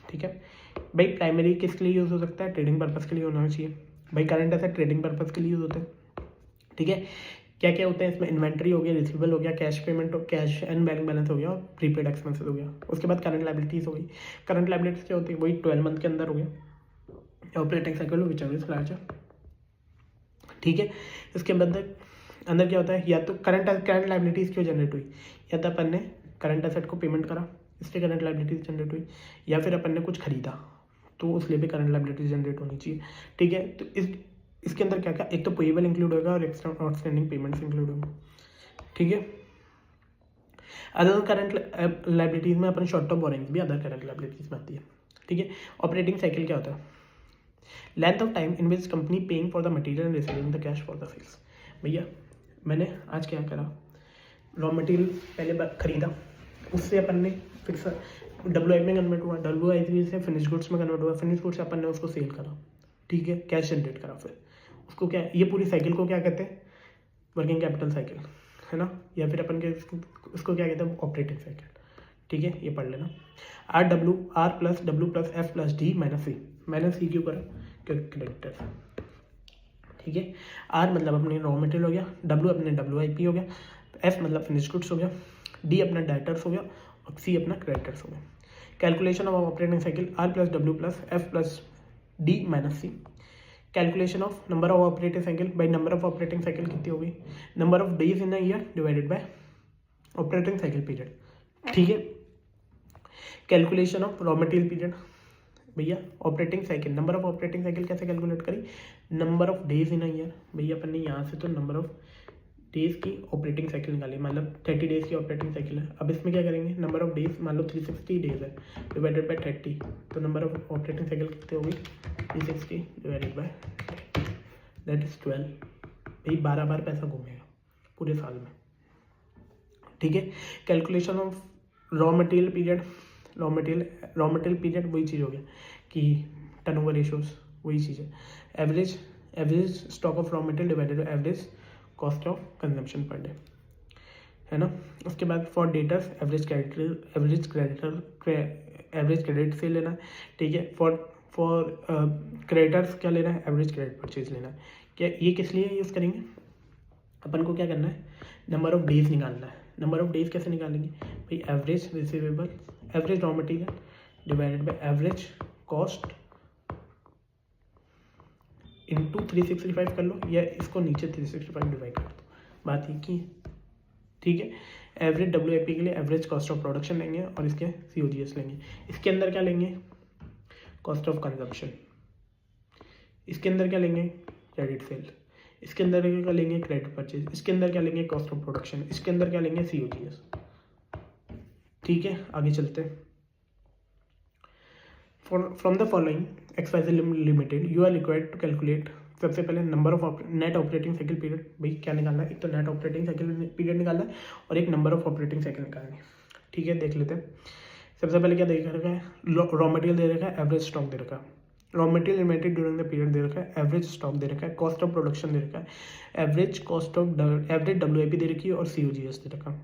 ठीक है भाई। प्राइमरी किसके लिए यूज़ हो सकता है, ट्रेडिंग पर्पज़ के लिए होना चाहिए भाई, करंट एसेट ट्रेडिंग पर्पज़ के लिए यूज़ होते हैं, ठीक है। क्या क्या होते हैं इसमें, इन्वेंट्री हो गया, रिसीवेबल हो गया, cash payment, cash and bank balance हो गया, और प्रीपेड एक्सपेंसेस हो गया। उसके बाद करंट लायबिलिटीज़ हो गई। करंट लायबिलिटीज़ क्या होती है, वही 12 मंथ के अंदर हो गया operating cycle which ever is larger, ठीक है। इसके बाद अंदर क्या होता है, या तो करंट लायबिलिटीज़ क्यों जनरेट हुई, या तो अपन ने करंट एसेट को पेमेंट करा इसलिए करंट लायबिलिटीज़ जनरेट हुई, या फिर अपन ने कुछ खरीदा तो उसलिए भी करंट लायबिलिटीज़ जनरेट होनी चाहिए, ठीक है। तो इसके अंदर क्या क्या, एक तो पेएबल इंक्लूड होगा और एक्स्ट्रा आउटस्टैंडिंग पेमेंट्स इंक्लूड होंगे, ठीक है। अदर करंट लायबिलिटीज़ में अपन शॉर्ट टर्म बोरिंग्स भी अदर करंट लायबिलिटीज़ में आती है, ठीक है। ऑपरेटिंग साइकिल क्या होता है, length of time in which company paying for the material and receiving the cash for the sales. भैया मैंने आज क्या करा, रॉ मटेरियल पहले खरीदा, उससे अपन ने फिक्स WIP में कन्वर्ट हुआ, WIP से फिनिश गुड्स में कन्वर्ट हुआ, फिनिश गुड्स से अपन ने उसको सेल करा, ठीक है, कैश जनरेट करा, फिर उसको क्या, ये पूरी साइकिल को क्या कहते हैं, वर्किंग कैपिटल साइकिल, है ना, या फिर अपन के इसको क्या कहते हैं, ऑपरेटिंग साइकिल, ठीक है। ये पढ़ लेना, R plus W plus F plus D minus C क्यों करा, क्योंकि क्रेडिटर, ठीक है। R मतलब अपने रॉ मटेरियल हो गया, W अपने WIP हो गया, F मतलब फिनिश गुड्स हो गया, D अपना डायरेक्टर्स हो गया, और C अपना क्रेडिटर्स हो गया। Calculation of operating cycle R plus W plus F plus D minus C। Calculation of number of operating cycle by number of operating cycle कितनी हो गई, number of days in a year divided by operating cycle period, ठीक है। Calculation of raw material period, भैया operating cycle, number of operating cycle कैसे कैलकुलेट करी, number of days in a year, भैया अपन ने यहाँ से तो नंबर ऑफ डेज की ऑपरेटिंग साइकिल निकाली, मतलब 30 डेज की ऑपरेटिंग साइकिल है। अब इसमें क्या करेंगे, नंबर ऑफ डेज मान लो 360 डेज है डिवाइडेड बाय 30, तो नंबर ऑफ ऑपरेटिंग साइकिल कितने हो गई, 360 डिवाइडेड बाय दैट इज 12, भाई 12 बार पैसा घूमेगा पूरे साल में, ठीक है। Calculation of raw material period, raw material period वही चीज़ हो गया कि टर्नओवर रेशियोज, वही चीज़ है। Average stock of raw material divided by average cost of consumption per day, है ना। उसके बाद फॉर डेटर्स एवरेज क्रेडिट से लेना है, ठीक है। फॉर क्रेडिटर्स क्या लेना है, एवरेज क्रेडिट परचेज लेना है। क्या ये किस लिए यूज़ करेंगे, अपन को क्या करना है, नंबर ऑफ डेज निकालना है। नंबर ऑफ डेज कैसे निकालेंगे भाई, average receivable, average raw material divided by average cost into 365 कर लो, या इसको नीचे 365 डिवाइड कर दो, बात ये की, ठीक है। एवरेज WIP के लिए एवरेज कॉस्ट ऑफ प्रोडक्शन लेंगे और इसके COGS लेंगे। इसके अंदर क्या लेंगे, कॉस्ट ऑफ कंजम्पशन, इसके अंदर क्या लेंगे, क्रेडिट सेल, इसके अंदर क्या लेंगे, क्रेडिट परचेज, इसके अंदर क्या लेंगे, कॉस्ट ऑफ प्रोडक्शन, इसके अंदर क्या लेंगे, COGS, ठीक है। आगे चलते हैं। From the following XYZ limited you are required to calculate, सबसे पहले number of net operating cycle period, भाई क्या निकालना है, एक तो नेट ऑपरेटिंग साइकिल पीरियड निकालना है और एक नंबर ऑफ ऑपरेटिंग साइकिल निकालनी है, ठीक है। देख लेते हैं। सबसे पहले क्या दे रखा है, रॉ मटेरियल दे रखा है, एवरेज स्टॉक दे रखा है, raw material inventory during the period दे रखा है, एवरेज स्टॉक दे रखा है, कॉस्ट ऑफ प्रोडक्शन दे रखा है, average cost of average WIP दे रखी है और COGS दे रखा है,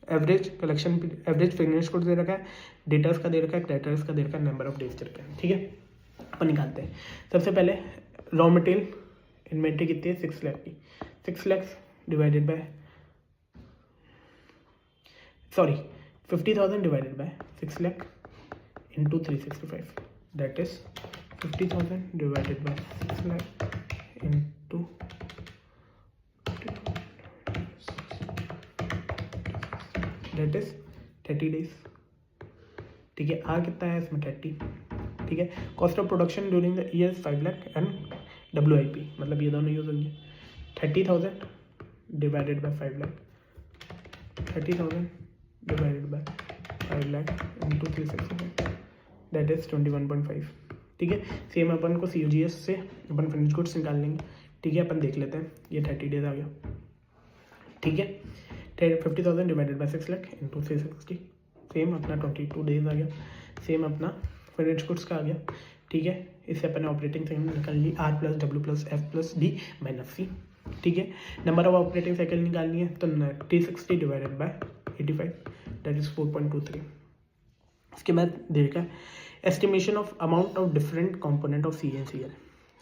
average collection, average finish goods दे रखा है, डेटर्स का दे रखा है, क्रेडिटर्स का दे रखा है, नंबर ऑफ डेज दे रखा है। ठीक है, अपन निकालते हैं। सबसे पहले रॉ मटेरियल इन्वेंटरी कितनी है, 6 लाख की। 6 lakh divided by 50,000 divided by 6 lakh into 365, that is 50,000 divided by 6 lakh into that is 30 days. ठीक है, आर कितना है इसमें 30। ठीक है, cost of production during the year 5 lakh and WIP, मतलब ये दोनों यूज होंगे। 30,000 divided by 5 lakh, 30,000 divided by 5 lakh into 365, that is 21.5। ठीक है, सेम अपन को COGS से अपन फिनिश गुड्स निकाल लेंगे। ठीक है, अपन देख लेते हैं, ये 30 डेज आ गया। ठीक है, 50,000 divided by 6 lakh into 360, same अपना 22 डेज आ गया। सेम अपना फिनिश गुड्स का आ गया। ठीक है, इससे अपन ऑपरेटिंग साइकिल निकाल ली, R + W + F + D - C। ठीक है, नंबर ऑफ ऑपरेटिंग साइकिल निकालनी है तो 360 डिवाइडेड बाय 85, दैट इज 4.23। इसके बाद देखा estimation of amount of different component of CA&CL।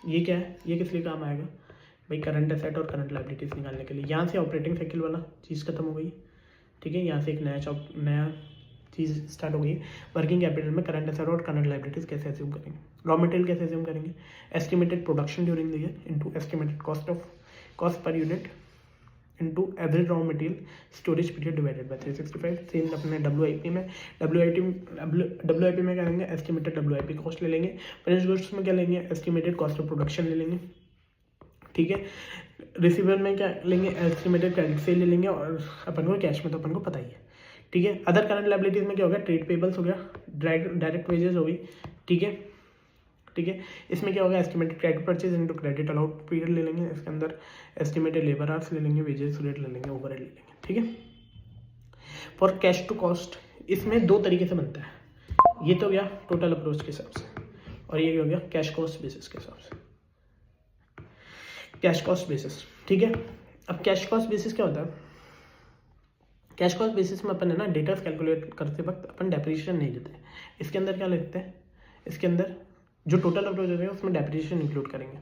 ये क्या है, ये किस लिए काम आएगा भाई, करंट एसेट और करंट लायबिलिटीज निकालने के लिए। यहाँ से ऑपरेटिंग साइकिल वाला चीज़ खत्म हो गई। ठीक है, यहाँ से एक नया चीज़ स्टार्ट हो गई। वर्किंग कैपिटल में करंट एसेट और करंट लायबिलिटीज कैसे एज्यूम करेंगे, रॉ मटेरियल कैसे एज्यूम करेंगे, estimated production during the year into estimated cost per unit into average raw material storage period divided by 365। Same अपने WIP में क्या लेंगे, एस्टिमेटेड WIP कॉस्ट ले लेंगे। फिनिश गुड्स में क्या लेंगे, एस्टिमेटेड कॉस्ट ऑफ प्रोडक्शन ले लेंगे। ठीक है, रिसीवेबल में क्या लेंगे, एस्टिमेटेड क्रेडिट सेल ले लेंगे, और अपन को कैश में तो अपन को पता ही है। ठीक है, अदर करंट लायबिलिटीज में क्या हो गया, ट्रेड पेबल्स हो गया, डायरेक्ट वेजेस हो गई। ठीक है, इसमें क्या होगा, estimated credit purchase into credit allowed period ले लेंगे। इसके अंदर एस्टिमेटेड लेबर आवर्स ले लेंगे, वेजेस रेट ले लेंगे, ओवरहेड ले लेंगे। ठीक है, फॉर कैश टू कॉस्ट इसमें 2 तरीके से बनता है। ये तो गया टोटल अप्रोच के हिसाब से, और ये हो गया कैश कॉस्ट बेसिस के हिसाब से, कैश कॉस्ट बेसिस। ठीक है, अब कैश कॉस्ट बेसिस क्या होता है, कैश कॉस्ट बेसिस में अपन है ना डेटर्स कैलकुलेट करते वक्त अपन डेप्रिसिएशन नहीं लेते। इसके अंदर क्या लेते हैं, इसके अंदर जो टोटल अप्रोच है उसमें डेप्रिसिएशन इंक्लूड करेंगे,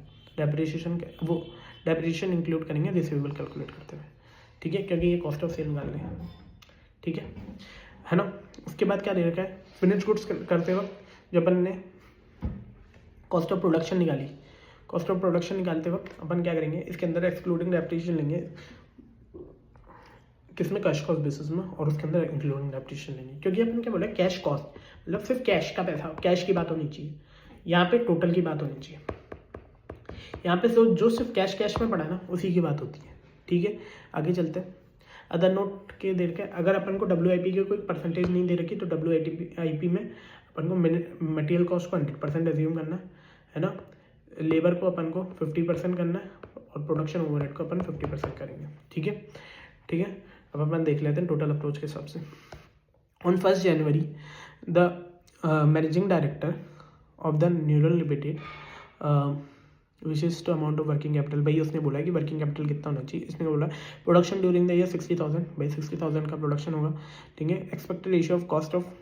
डेप्रिसिएशन इंक्लूड करेंगे रिसीवेबल कैलकुलेट करते हुए। ठीक है, क्योंकि ये कॉस्ट ऑफ सेल निकाल रहे हैं। ठीक है ना। उसके बाद क्या दे रखा है, फिनिश गुड्स करते वक्त जो अपन ने कॉस्ट ऑफ प्रोडक्शन निकाली, कॉस्ट ऑफ प्रोडक्शन निकालते वक्त अपन क्या करेंगे, इसके अंदर एक्सक्लूडिंग डेप्रिसिएशन लेंगे, किसमें कैश कॉस्ट बेसिस में, और उसके अंदर इंक्लूडिंग डेप्रिसिएशन लेंगे। क्योंकि अपन क्या बोला, कैश कॉस्ट मतलब सिर्फ कैश का पैसा, कैश की बात होनी चाहिए, यहाँ पे टोटल की बात होनी चाहिए। यहाँ पे जो सिर्फ कैश में पड़ा है ना उसी की बात होती है। ठीक है, आगे चलते हैं। अदर नोट के दे रखे, अगर अपन को WIP की कोई परसेंटेज नहीं दे रखी तो WIP में अपन को मटेरियल कॉस्ट को 100% एज्यूम करना है ना, लेबर को अपन को 50% करना है, और प्रोडक्शन ओवरहेड को अपन 50% करेंगे। ठीक है, अब अपन देख लेते हैं टोटल अप्रोच के हिसाब से। On 1 January the managing director of the neural limited विशिष्ट अमाउंट ऑफ वर्किंग कैपिटल, भाई उसने बोला कि वर्किंग कैपिटल कितना होना चाहिए। इसने बोला प्रोडक्शन ड्यूरिंग द ईयर 60,000, भाई 60,000 का प्रोडक्शन होगा। ठीक है, expected ratio of cost of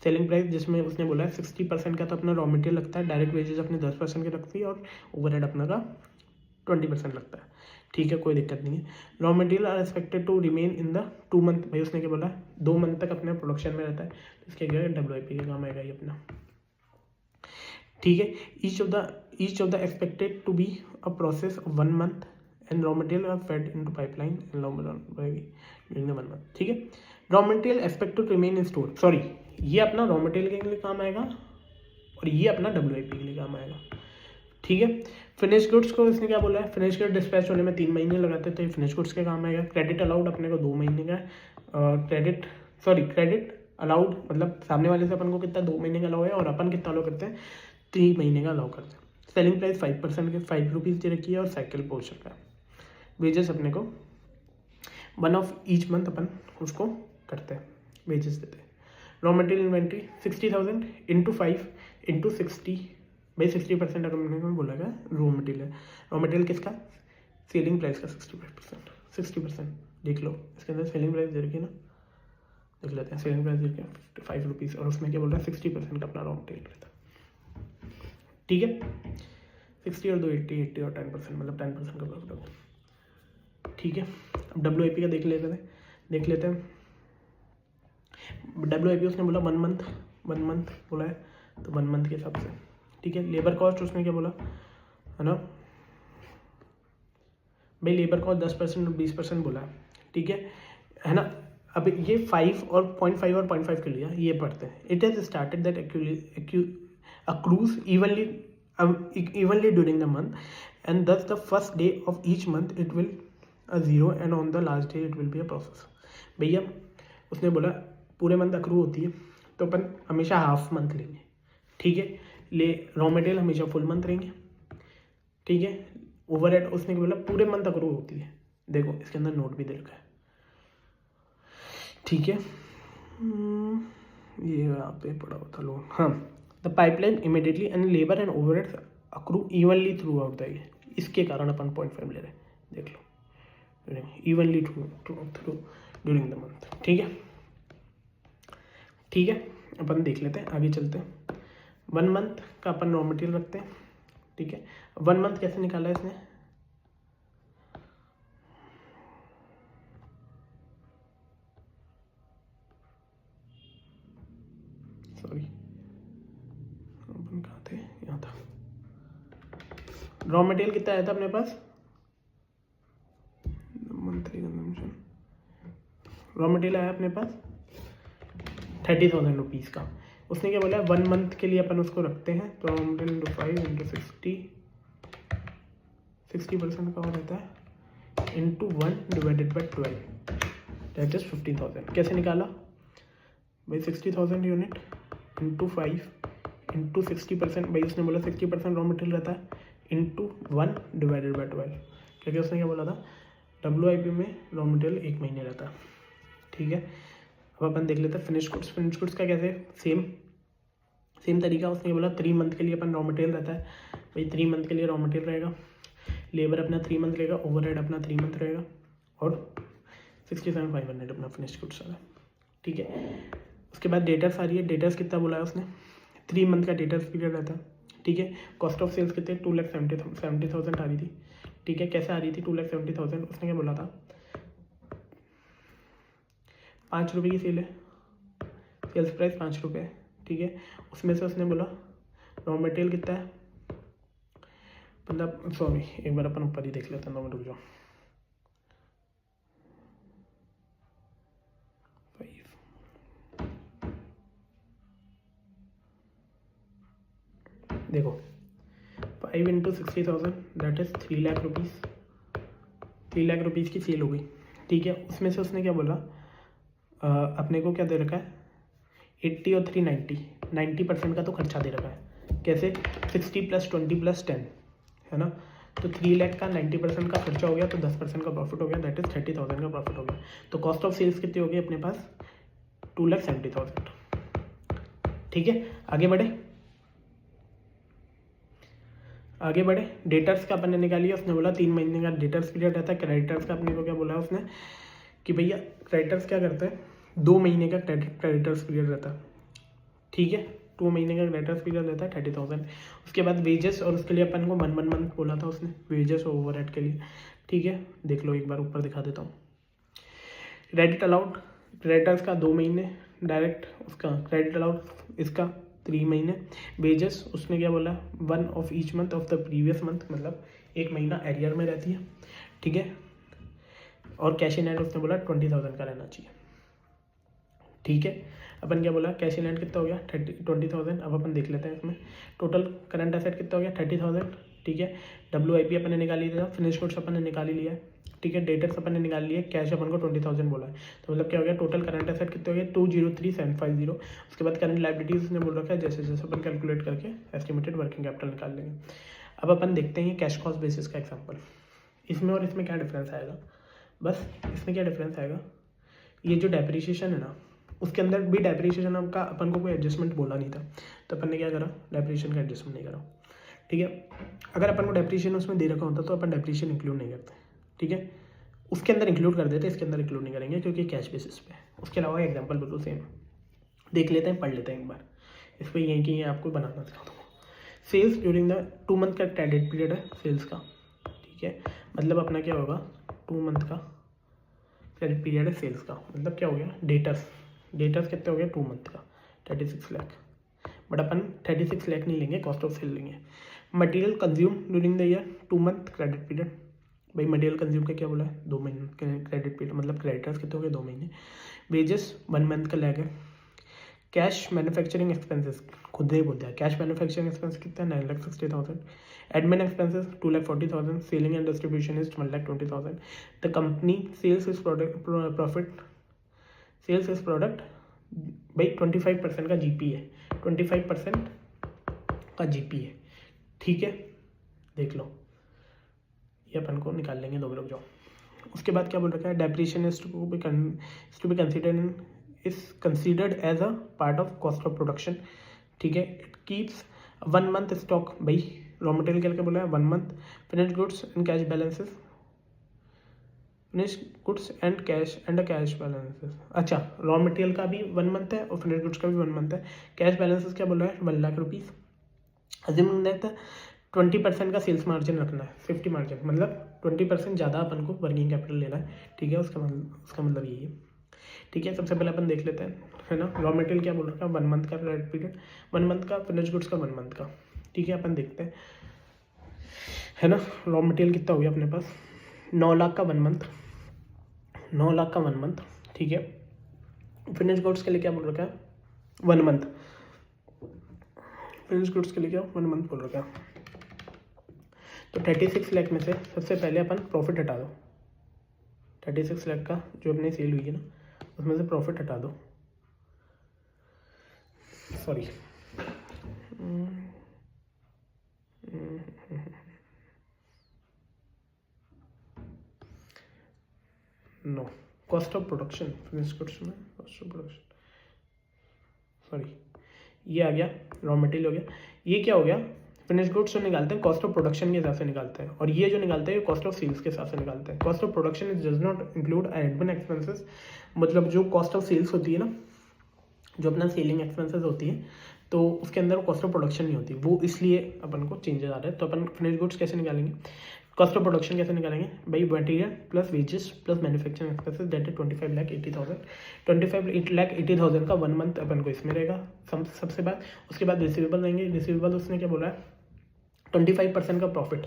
selling price, जिसमें उसने बोला 60% का तो अपना रॉ मटेरियल लगता है, डायरेक्ट वेजेस अपने 10% की लगती है, और ओवरहेड अपना का 20% लगता है। ठीक है, कोई दिक्कत नहीं है। Raw material are expected to remain in the 2 month, भाई उसने क्या बोला 2 मंथ तक अपने प्रोडक्शन में रहता है, तो इसके क्या WIP का काम आएगा ये अपना। ठीक है, each of the expected to be a process of 1 month and raw material are fed into pipeline and during the 1 month. ठीक है, raw material expected to remain in store, sorry ये अपना रॉ मटेरियल के लिए काम आएगा और ये अपना WIP के लिए काम आएगा। ठीक है, फिनिश गुड्स को इसने क्या बोला है, फिनिश गुड डिस्पैच होने में 3 महीने लगाते हैं, तो ये फिनिश गुड्स के काम आएगा। क्रेडिट अलाउड अपने को 2 महीने का है, और क्रेडिट अलाउड मतलब सामने वाले से अपन को कितना 2 महीने का अलाउ है, और अपन कितना अलाउ करते हैं 3 महीने का अलाउ करते हैं। सेलिंग प्राइस 5% के 5 रुपीज़ दे रखी है, और साइकिल पोर्शन का वेजेस अपने को 1 ऑफ ईच मंथ अपन उसको करते हैं, वेजेस देते हैं। Raw material inventory 60,000 into 5 into 60 भाई 60% अगर मैंने बोला है रॉ मटेरियल किसका, सेलिंग प्राइस का 60% देख लो, इसके अंदर सेलिंग प्राइस दे रखी है ना, देख लेते हैं सेलिंग प्राइस दे रखी है 55 रुपीज़, और उसमें क्या बोल रहा है 60% का अपना रॉ मटेरियल रहता है, ठीक है। 60 और 2 80 और 10%, मतलब 10% का प्रॉफिट होगा, ठीक है। अब WIP का देख लेते हैं। WIP उसने बोला 1 मंथ बोला है, तो 1 मंथ के हिसाब से, ठीक है। लेबर कॉस्ट उसने क्या बोला है ना भाई, लेबर कॉस्ट 10% और 20% बोला है, ठीक है ना। अब ये 5 और 0.5 और 0.5 के लिए ये पढ़ते हैं। It is started that accrues evenly during the month, and thus the first day of each month it will a zero, and on the last day it will be a process। भैया उसने बोला पूरे मंथ अक्रू होती है, तो अपन हमेशा हाफ मंथ लेंगे, ठीक है। रॉ मटेरियल हमेशा फुल मंथ रहेंगे, ठीक है। ओवरहेड उसने बोला पूरे मंथ अक्रू होती है, देखो इसके अंदर नोट भी दे रखा है, ठीक है। ये यहाँ पे पड़ा होता लोन, हाँ। The pipeline immediately and labour and overheads accrue evenly throughout the year, इसके कारण अपन 0.5 ले रहे हैं, देख लो, evenly through during the month, ठीक है, ठीक है। अपन देख लेते हैं, आगे चलते हैं। 1 मंथ का अपन रॉ मटेरियल रखते हैं, ठीक है। 1 मंथ कैसे निकाला है इसने, सॉरी अपन कहाँ थे, यहाँ था। रॉ मटेरियल कितना आया था अपने पास, मंथली कंजम्पशन रॉ मटेरियल आया अपने पास 30,000 रुपीज़ का। उसने क्या बोला 1 मंथ के लिए अपन उसको रखते हैं, तो रॉ मटेरियल 5 × 60% का हो रहता है, into 1 divided by 12, that is 15,000। कैसे निकाला भाई, 60,000 यूनिट इंटू 5 इंटू 60%, भाई उसने बोला 60% रॉ मटेरियल रहता है, इंटू 1 डिवाइडेड बाई 12, क्योंकि उसने क्या बोला था WIP में रॉ मटेरियल 1 महीने रहता है, ठीक है। अब अपन देख लेते हैं फिनिश गुड्स का कैसे, सेम तरीका। उसने बोला 3 मंथ के लिए अपन रॉ मटेरियल रहता है, भाई 3 मंथ के लिए रॉ मटेरियल रहेगा, लेबर अपना 3 मंथ रहेगा, ओवरहेड अपना 3 मंथ रहेगा, और 67,500 अपना फिनिश गुड्स आ रहा है, ठीक है। उसके बाद डेटर्स आ रही है, डेटर्स कितना बोला है उसने, 3 मंथ का डेटर्स पीरियड रहता है, ठीक है। कॉस्ट ऑफ सेल्स कितने 2,70,000 आ रही थी, ठीक है। कैसे आ रही थी 2,70,000, उसने क्या बोला था 5 रुपये की सेल है, सेल्स प्राइस 5 रुपये है, ठीक है। उसमें से उसने बोला रॉ मटेरियल कितना है, मतलब सॉरी एक बार अपन ऊपर ही देख लेते हैं, 2 मिनट रुक जाओ। देखो 5 × 60,000 that is 3 lakh rupees, 3 lakh rupees की सेल हो गई, ठीक है। उसमें से उसने क्या बोला अपने को क्या दे रखा है 80 और 3 90% का तो खर्चा दे रखा है। कैसे 60 + 20 + 10 है ना, तो 3 लाख का 90% का खर्चा हो गया, तो 10% का प्रॉफिट हो गया, दैट इज 30,000 का प्रॉफिट हो गया। तो कॉस्ट ऑफ सेल्स कितनी हो गई अपने पास 2,70,000, ठीक है। आगे बढ़े डेटर्स का अपन ने निकाली है। उसने बोला 3 महीने का डेटर्स पीरियड रहता है। क्रेडिटर्स का अपने को क्या बोला उसने कि भैया क्रेडिटर्स क्या करते हैं 2 महीने का क्रेडिटर्स पीरियड रहता है, ठीक है। 2 महीने का क्रेडिटर्स पीरियड रहता है 30,000। उसके बाद वेजेस, और उसके लिए अपन को 1 मंथ बोला था उसने वेजेस और ओवरहेड के लिए, ठीक है। देख लो एक बार ऊपर दिखा देता हूँ। क्रेडिट अलाउड क्रेडिटर्स का 2 महीने डायरेक्ट, उसका क्रेडिट अलाउड इसका 3 महीने। वेजेस उसने क्या बोला 1 of each month of the previous month, मतलब 1 महीना एरियर में रहती है, ठीक है। और कैश इन हैंड उसने बोला 20,000 का रहना चाहिए, ठीक है। अपन क्या बोला कैश इन हैंड कितना हो गया 20,000। अब अपन देख लेते हैं इसमें टोटल करंट एसेट कितना हो गया 30,000, ठीक है। WIP अपन ने निकाल लिया, फिनिश गुड्स अपन ने निकाल ही लिया है, ठीक है। डेटर्स अपन ने निकाल लिए, कैश अपन को 20,000 बोला है, तो मतलब क्या हो गया टोटल करंट एसेट कितने हो गए 203,750। उसके बाद करंट लायबिलिटीज उसने बोल रखा है जैसे जैसे अपन कैलकुलेट करके एस्टिमेटेड वर्किंग कैपिटल निकाल लेंगे। अब अपन देखते हैं कैश कॉस्ट बेसिस का एग्जाम्पल, इसमें और इसमें क्या डिफरेंस आएगा। बस इसमें क्या डिफरेंस आएगा, ये जो डेप्रिसिएशन है ना उसके अंदर भी डेप्रिसिएशन का अपन को कोई एडजस्टमेंट बोला नहीं था, तो अपन ने क्या करा डेप्रिसिएशन का एडजस्टमेंट नहीं करा। ठीक है। अगर अपन को डेप्रीशिएशन उसमें दे रखा होता तो अपन डेप्रीशिएशन इंक्लूड नहीं करते, ठीक है, उसके अंदर इंक्लूड कर देते, इसके अंदर इंक्लूड नहीं करेंगे क्योंकि कैश बेसिस पे। उसके अलावा एग्जाम्पल बिल्कुल सेम देख लेते हैं, पढ़ लेते हैं एक बार। इस पर यही कि ये आपको बनाना चाहता हूँ। सेल्स ड्यूरिंग द 2 मंथ का क्रेडिट पीरियड है सेल्स का, ठीक है, मतलब अपना क्या होगा 2 मंथ का क्रेडिट पीरियड है सेल्स का, मतलब क्या हो गया डेटर्स कितने हो गया 2 मंथ का 36 लाख, बट अपन 36 लाख नहीं लेंगे, कॉस्ट ऑफ सेल लेंगे। Material consume during the year 2 month credit period, भाई मटेरियल कंज्यूम का क्या बोला है 2 महीने क्रेडिट पीरियड, मतलब क्रेडिटर्स कितने हो गए 2 महीने। वेजेस 1 मंथ का लैग है। कैश मैन्युफैक्चरिंग एक्सपेंसेस खुद ही बोलते हैं, कैश मैन्युफैक्चरिंग एक्सपेंस कितना है 9,60,000, admin expenses 2,40,000, selling and distribution is 1,20,000। The company sales is profit sales is product, भाई 25% का जीपी है, 25% का जीपी है, ठीक है, देख लो ये अपन को निकाल लेंगे, 2 लोग जाओ। उसके बाद क्या बोल रखा है, depreciation is to be considered is considered as a part of cost of production, ठीक है। इट कीप्स 1 मंथ स्टॉक, भाई रॉ मटेरियल क्या बोला है 1 month, finish goods and cash balances, finish goods and cash balances, अच्छा रॉ मटेरियल का भी 1 मंथ है और फिनिश गुड्स का भी 1 मंथ है। कैश बैलेंसेस क्या बोला है 1 लाख रुपीज़। अज्यूमिंग दैट 20% का सेल्स मार्जिन रखना है, 50 मार्जिन, मतलब 20% ज़्यादा अपन को वर्किंग कैपिटल लेना है, ठीक है, उसका मतलब यही है, ठीक है। सबसे पहले अपन देख लेते हैं, है ना, रॉ मटेरियल क्या बोल रखा है 1 मंथ का क्रेडिट पीरियड, 1 मंथ का, फिनिश गुड्स का 1 मंथ का, ठीक है। अपन देखते हैं, है ना, रॉ मटेरियल कितना हो गया अपने पास 9 लाख का 1 मंथ, 9 लाख का 1 मंथ, ठीक है। फिनिश गुड्स के लिए क्या बोल रखा है 1 मंथ, फिनिश गुड्स के लिए क्या 1 मंथ बोल रखा है। तो 36 लाख में से सबसे पहले अपन प्रॉफिट हटा दो, 36 लाख का जो अपनी सेल हुई है ना उसमें से प्रॉफिट हटा दो, sorry no, cost of production, finish goods में कॉस्ट ऑफ प्रोडक्शन, सॉरी ये आ गया रॉ मटेरियल हो गया, ये क्या हो गया फिनिश गुड्स जो निकालते हैं कॉस्ट ऑफ प्रोडक्शन के हिसाब से निकालते हैं, और ये जो निकालते हैं ये कॉस्ट ऑफ सेल्स के हिसाब से निकालते हैं। Cost of production is does not include admin expenses, मतलब जो कॉस्ट ऑफ सेल्स होती है ना, जो अपना सेलिंग एक्सपेंसेस होती है तो उसके अंदर कॉस्ट ऑफ प्रोडक्शन नहीं होती, वो इसलिए अपन को चेंजेस आ रहे हैं। तो अपन फिनिश गुड्स कैसे निकालेंगे, कॉस्ट ऑफ प्रोडक्शन कैसे निकालेंगे, भाई material plus wages plus manufacturing expenses that is 25,80,000, 25,80,000 का 1 मंथ अपन को इसमें रहेगा सबसे बाद। उसके बाद रिसीवेबल रहेंगे, रिसीवेबल उसने क्या बोला है 25% का प्रॉफिट,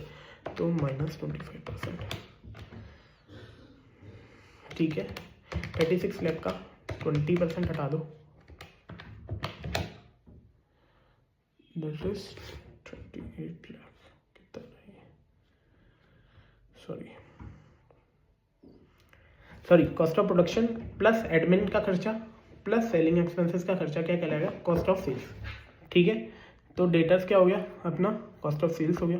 तो -25%, ठीक है। 36 लाख का 20% हटा दो, दैट इज 28 लाख, कितना है sorry cost of production plus admin का खर्चा प्लस सेलिंग एक्सपेंसेस का खर्चा क्या कहलाएगा कॉस्ट ऑफ सेल्स, ठीक है। तो डेटर्स क्या हो गया अपना कॉस्ट ऑफ सेल्स हो गया।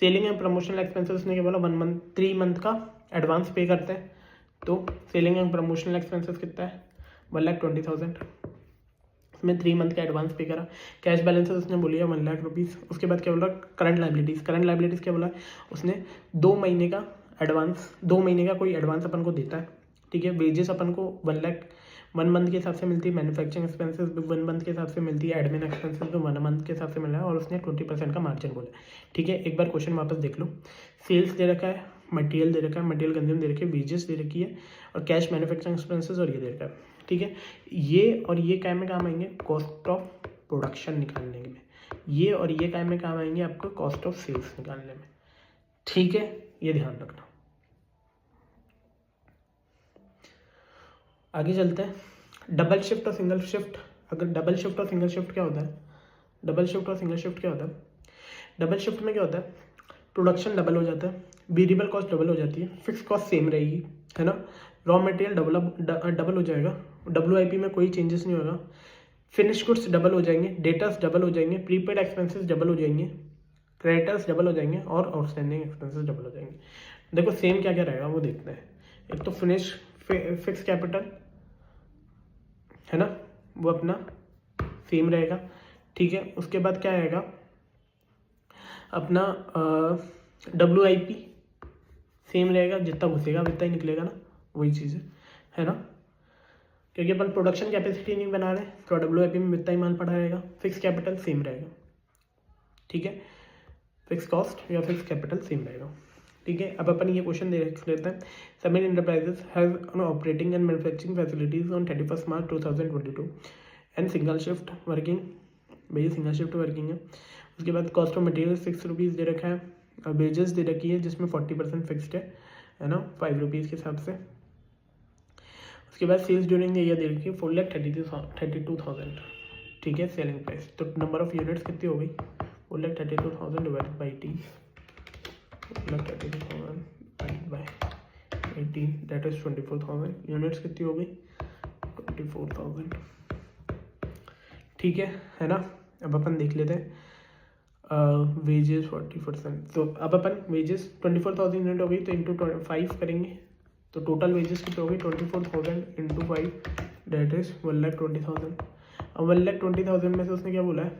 सेलिंग एंड प्रमोशनल एक्सपेंसेस ने क्या बोला 1 मंथ 3 मंथ का एडवांस पे करते हैं, तो सेलिंग एंड प्रमोशनल एक्सपेंसेस कितना है 1,20,000, उसमें 3 मंथ का एडवांस पे करा। कैश बैलेंसेस उसने बोली है 1 लाख रुपीज़। उसके बाद क्या बोला करंट लाइबिलिटीज़ क्या बोला है उसने 2 महीने का एडवांस, 2 महीने का कोई एडवांस अपन को देता है, ठीक है। वेजेस अपन को 1 लाख 1 मंथ के हिसाब से मिलती है, मैन्युफैक्चरिंग एक्सपेंसेस भी 1 मंथ के हिसाब से मिलती है, एडमिन एक्सपेंसेस भी 1 मंथ के हिसाब से मिल रहा है, और उसने 20% का मार्जिन बोला, ठीक है। एक बार क्वेश्चन वापस देख लो, सेल्स दे रखा है, मटेरियल दे रखा है, मटेरियल कंज्यूम दे रखी है, वेजेस दे रखी है, और कैश मैन्युफैक्चरिंग एक्सपेंसेस और ये दे रखा है, ठीक है। ये और ये क्या में काम आएंगे कॉस्ट ऑफ प्रोडक्शन निकालने में, ये और ये क्या में काम आएंगे आपको कॉस्ट ऑफ सेल्स निकालने में, ठीक है, ये ध्यान रखना। आगे चलते हैं, डबल शिफ्ट और सिंगल शिफ्ट। अगर डबल शिफ्ट और सिंगल शिफ्ट क्या होता है, डबल शिफ्ट और सिंगल शिफ्ट क्या होता है, डबल शिफ्ट में क्या होता है प्रोडक्शन डबल हो जाता है, वेरिएबल कॉस्ट डबल हो जाती है, फिक्स कॉस्ट सेम रहेगी, है ना। रॉ मटेरियल डबल हो जाएगा, WIP में कोई चेंजेस नहीं होगा, फिनिश गुड्स डबल हो जाएंगे, डेटर्स डबल हो जाएंगे, प्रीपेड एक्सपेंसेस डबल हो जाएंगे, क्रेडिटर्स डबल हो जाएंगे, और आउटस्टैंडिंग एक्सपेंसेस डबल हो जाएंगे। देखो सेम क्या क्या रहेगा वो देखते हैं। एक तो फिक्स कैपिटल है ना, वो अपना सेम रहेगा, ठीक है। उसके बाद क्या आएगा अपना WIP सेम रहेगा, जितना घुसेगा उतना ही निकलेगा ना, वही चीज़ है ना, क्योंकि अपन प्रोडक्शन कैपेसिटी नहीं बना रहे तो WIP में इतना ही माल पड़ा रहेगा। फिक्स कैपिटल सेम रहेगा, ठीक है, फिक्स कॉस्ट या फिक्स कैपिटल सेम रहेगा, ठीक है। अब अपन ये क्वेश्चन देख लेते हैं। Sameer enterprises has an operating and manufacturing facilities on 31 March 2022 and single shift working, भैया सिंगल शिफ्ट वर्किंग है। उसके बाद कॉस्ट ऑफ मटेरियल 6 रुपीज़ दे रखा है, और वेजेस दे रखी है जिसमें 40% फिक्स्ड है ना, 5 रुपीज़ के हिसाब से। उसके बाद सेल्स ड्यूरिंग द ईयर दे रखी है 4,32,000, ठीक है, सेलिंग प्राइस। तो नंबर ऑफ यूनिट्स कितनी हो गई, 4,32,000 divided by 18, 4,32,000 divided by 18 that is 24,000। Units कितनी हो गई, 24,000, ठीक है ना। अब अपन देख लेते हैं वेजेस 40%। तो अब अपन वेजेस 24,000 यूनिट हो गई तो इंटू 5 करेंगे, तो टोटल वेजेस कितनी होगी, 24,000 इंटू 5 डेट इज 1,20,000। अब 1,20,000 में से उसने क्या बोला है,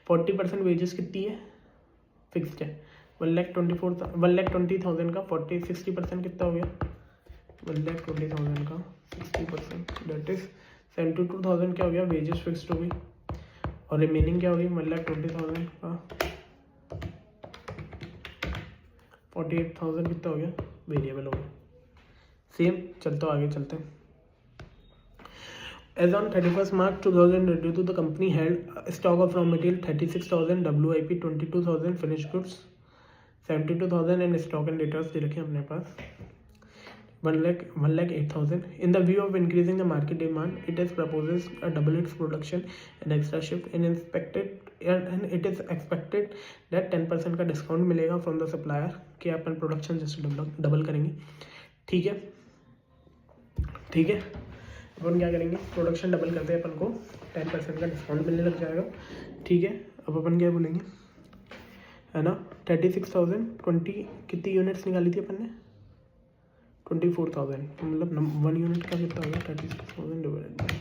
40% वेजेस कितनी है, फिक्स्ड है। 1,20,000 का 60% कितना हो गया, 1,20,000 का 60% डेट इज 72,000 क्या हो गया, वेजेस फिक्स्ड हो गई, और रिमेनिंग क्या होगी, 1,20,000 का 48,000 कितना हो गया, वेरिएबल हो गया। सेम चलते आगे चलते हैं। As on 31st March 2022, the company held stock of raw material 36,000, WIP 22,000, finished goods 72,000 and stock and debtors दे रखे हैं अपने पास 1,08,000. In the view of increasing the market demand, it is proposes a double its production and extra shift and it is expected that 10% का डिस्काउंट मिलेगा फ्रॉम द सप्लायर कि अपन प्रोडक्शन जैसे डबल करेंगे, ठीक है, ठीक है। अपन क्या करेंगे, प्रोडक्शन डबल करते हैं, अपन को 10% का डिस्काउंट मिलने लग जाएगा, ठीक है। अब अपन क्या बोलेंगे, है ना, 36,000 20 कितनी यूनिट्स निकाली थी अपन ने, 24,000, मतलब 1 यूनिट का कितना होगा, 36,000 डिवाइडेड बाई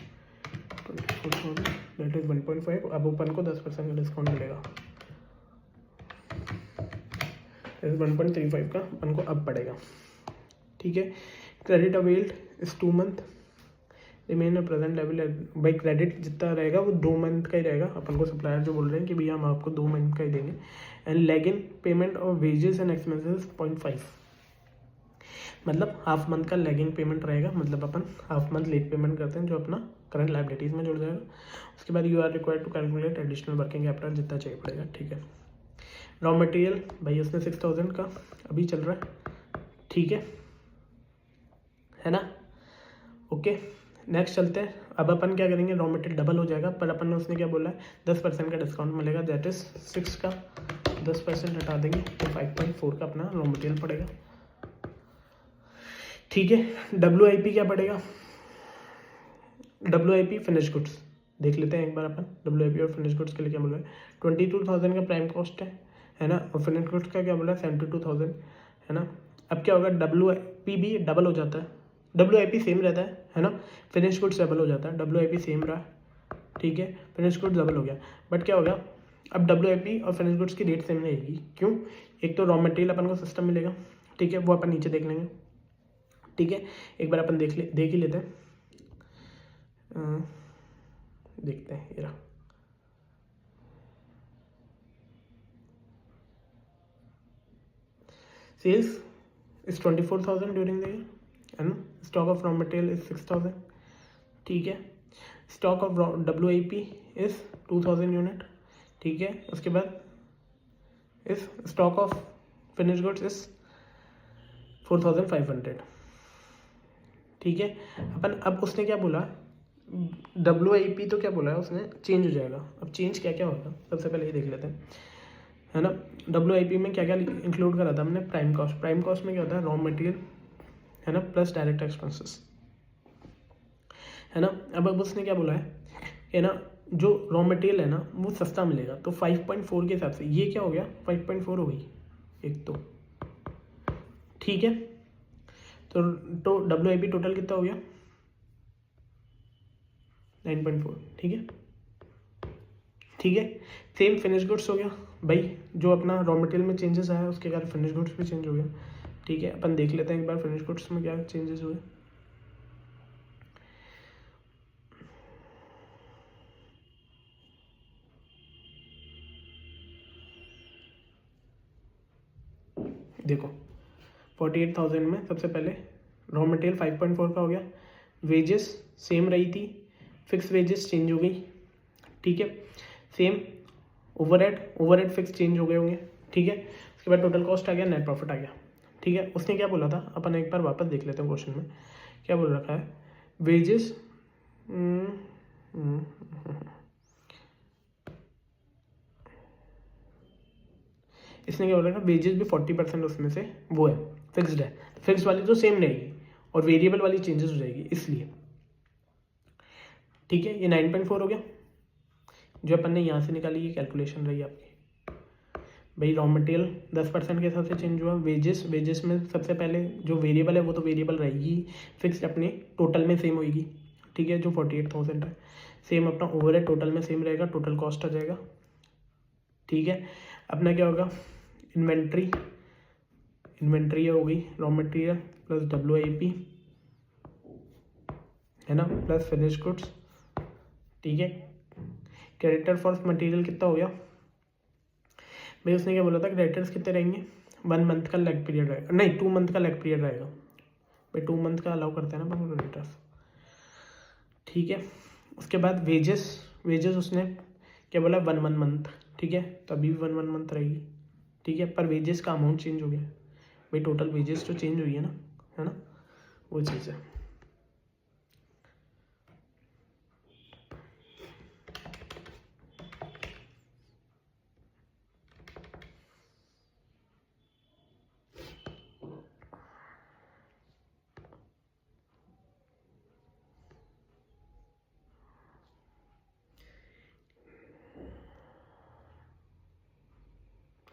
24,000 दैट इज 1.5। अब अपन को 10% का डिस्काउंट मिलेगा, 1.35 का अपन को अब पड़ेगा, ठीक है। Credit availed is 2 month, remain present level by credit जितना रहेगा वो 2 मंथ का ही रहेगा। अपन को सप्लायर जो बोल रहे हैं कि भैया हम आपको 2 मंथ का ही देंगे। And lagging payment of wages and expenses 0.5, मतलब हाफ मंथ का लैगिंग पेमेंट रहेगा, मतलब अपन हाफ मंथ लेट पेमेंट करते हैं जो अपना करंट लायबिलिटीज़ में जुड़ जाएगा। उसके बाद you are required to calculate additional working capital जितना चाहिए पड़ेगा, ठीक है। रॉ मटेरियल भाई उसने 6,000 का अभी चल रहा है, ठीक है ना, ओके। नेक्स्ट चलते हैं। अब अपन क्या करेंगे, रॉ मटेरियल डबल हो जाएगा, पर अपन ने उसने क्या बोला है 10% का डिस्काउंट मिलेगा, दैट इज 6 का 10% हटा देंगे तो 5.4 का अपना रॉ मटेरियल पड़ेगा, ठीक है। WIP क्या पड़ेगा, WIP फिनिश गुड्स देख लेते हैं एक बार अपन। WIP और फिनिश गुड्स के लिए क्या बोला है, 22,000 का प्राइम कॉस्ट है ना, और फिनिश गुड्स का क्या बोला है 72,000, है ना। अब क्या होगा, WIP भी डबल हो जाता है, WIP सेम रहता है ना, फिनिश गुड्स डबल हो जाता है, WIP सेम रहा, ठीक है, फिनिश गुड्स डबल हो गया, बट क्या हो गया, अब WIP और फिनिश गुड्स की रेट सेम रहेगी, क्यों, एक तो रॉ मटेरियल अपन को सिस्टम मिलेगा, ठीक है, वो अपन नीचे देख लेंगे, ठीक है। एक बार अपन देख ही लेते हैं, देखते हैं, ये रहा, sales is 24,000 during the year, है ना। Stock of raw material is 6,000, ठीक है। Stock of WIP is 2,000 unit, ठीक है। उसके बाद इस stock of finish goods is 4,500, ठीक है। अपन अब उसने क्या बोला, WIP तो क्या बोला है उसने, चेंज हो जाएगा। अब चेंज क्या क्या होगा सबसे पहले ये देख लेते हैं, है ना। WIP में क्या क्या इंक्लूड करा था हमने, प्राइम कॉस्ट। प्राइम कॉस्ट में क्या होता है, रॉ मटेरियल, है ना, प्लस डायरेक्ट एक्सपेंसेस, है ना। अब उसने क्या बोला है ना, जो रॉ मटेरियल है ना वो सस्ता मिलेगा, तो 5.4 के हिसाब से ये क्या हो गया, 5.4 हो गई एक तो, ठीक है। तो WIP टोटल कितना हो गया, 9.4, ठीक है, ठीक है। सेम फिनिश गुड्स हो गया भाई, जो अपना रॉ मटेरियल में चेंजेस आया उसके कारण फिनिश गुड्स भी चेंज हो गया। ठीक है, अपन देख लेते हैं एक बार फिनिश गुड्स में क्या चेंजेस हुए। देखो 48,000 में सबसे पहले रॉ मटेरियल 5.4 का हो गया, वेजेस सेम रही थी, फिक्स वेजेस चेंज हो गई। ठीक है, सेम ओवरहेड फिक्स चेंज हो गए होंगे। ठीक है, उसके बाद टोटल कॉस्ट आ गया, नेट प्रॉफिट आ गया। ठीक है, उसने क्या बोला था, अपन एक बार वापस देख लेते हैं क्वेश्चन में क्या बोल रखा है। वेजेस इसने क्या बोला था, वेजेस भी 40% उसमें से वो है फिक्स्ड है, फिक्स्ड वाली तो सेम रहेगी और वेरिएबल वाली चेंजेस हो जाएगी इसलिए। ठीक है, ये 9.4 हो गया। जो अपन ने यहाँ से निकाली ये कैलकुलेशन रही आपकी भाई। रॉ मटेरियल 10% के हिसाब से चेंज हुआ। वेजेस में सबसे पहले जो वेरिएबल है वो तो वेरिएबल रहेगी, फिक्स्ड अपने टोटल में सेम होगी। ठीक है, जो 48,000 है सेम अपना ओवरहेड टोटल में सेम रहेगा, टोटल कॉस्ट आ जाएगा। ठीक है, अपना क्या होगा, इन्वेंट्री हो गई रॉ मटेरियल प्लस WIP है ना, प्लस फिनिश गुड्स। ठीक है, क्रेडिटर फॉर मटेरियल कितना हो गया भाई, उसने क्या बोला था क्रेडिटर्स कितने रहेंगे, 1 मंथ का लैग पीरियड रहेगा, नहीं 2 मंथ का लैग पीरियड रहेगा भाई, 2 मंथ का अलाउ करते हैं ना अपन क्रेडिटर्स। ठीक है, उसके बाद वेजेस उसने क्या बोला 1 मंथ। ठीक है, तो अभी भी 1 मंथ रहेगी। ठीक है, पर वेजेस का अमाउंट चेंज हो गया भाई, टोटल वेजेस तो चेंज हुई है ना, वो चीज़ है।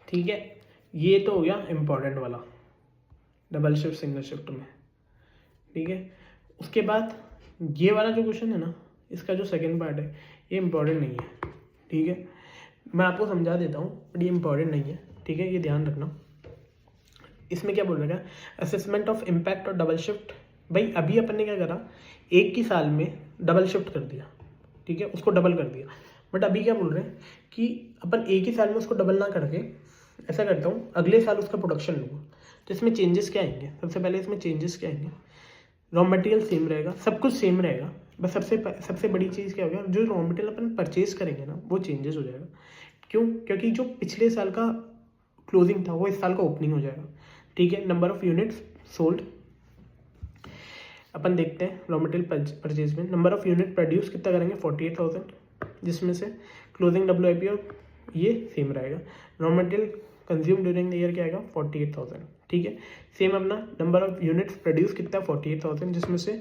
ठीक है, ये तो हो गया इम्पोर्टेंट वाला डबल शिफ्ट सिंगल शिफ्ट में। ठीक है, उसके बाद ये वाला जो क्वेश्चन है ना, इसका जो सेकंड पार्ट है ये इम्पोर्टेंट नहीं है। ठीक है, मैं आपको समझा देता हूँ बट ये इम्पोर्टेंट नहीं है। ठीक है, ये ध्यान रखना। इसमें क्या बोल रहा है, असेसमेंट ऑफ इम्पैक्ट और डबल शिफ्ट। भाई अभी अपन ने क्या करा, एक ही साल में डबल शिफ्ट कर दिया। ठीक है, उसको डबल कर दिया, बट अभी क्या बोल रहे हैं कि अपन एक ही साल में उसको डबल ना करके ऐसा करता हूँ अगले साल उसका प्रोडक्शन लूँगा। तो इसमें चेंजेस क्या आएंगे, सबसे पहले इसमें चेंजेस क्या आएंगे, रॉ मटेरियल सेम रहेगा, सब कुछ सेम रहेगा, बस सबसे बड़ी चीज़ क्या होगा, जो रॉ मटेरियल अपन परचेज करेंगे ना वो चेंजेस हो जाएगा। क्यों, क्योंकि जो पिछले साल का क्लोजिंग था वो इस साल का ओपनिंग हो जाएगा। ठीक है, नंबर ऑफ यूनिट्स सोल्ड अपन देखते हैं रॉ मटेरियल परचेज में, नंबर ऑफ यूनिट प्रोड्यूस कितना करेंगे 48,000, जिसमें से क्लोजिंग WIP और ये सेम रहेगा। Raw material consume during the year क्या आएगा 48,000। ठीक है, सेम अपना नंबर ऑफ यूनिट्स प्रोड्यूस कितना 48,000, जिसमें से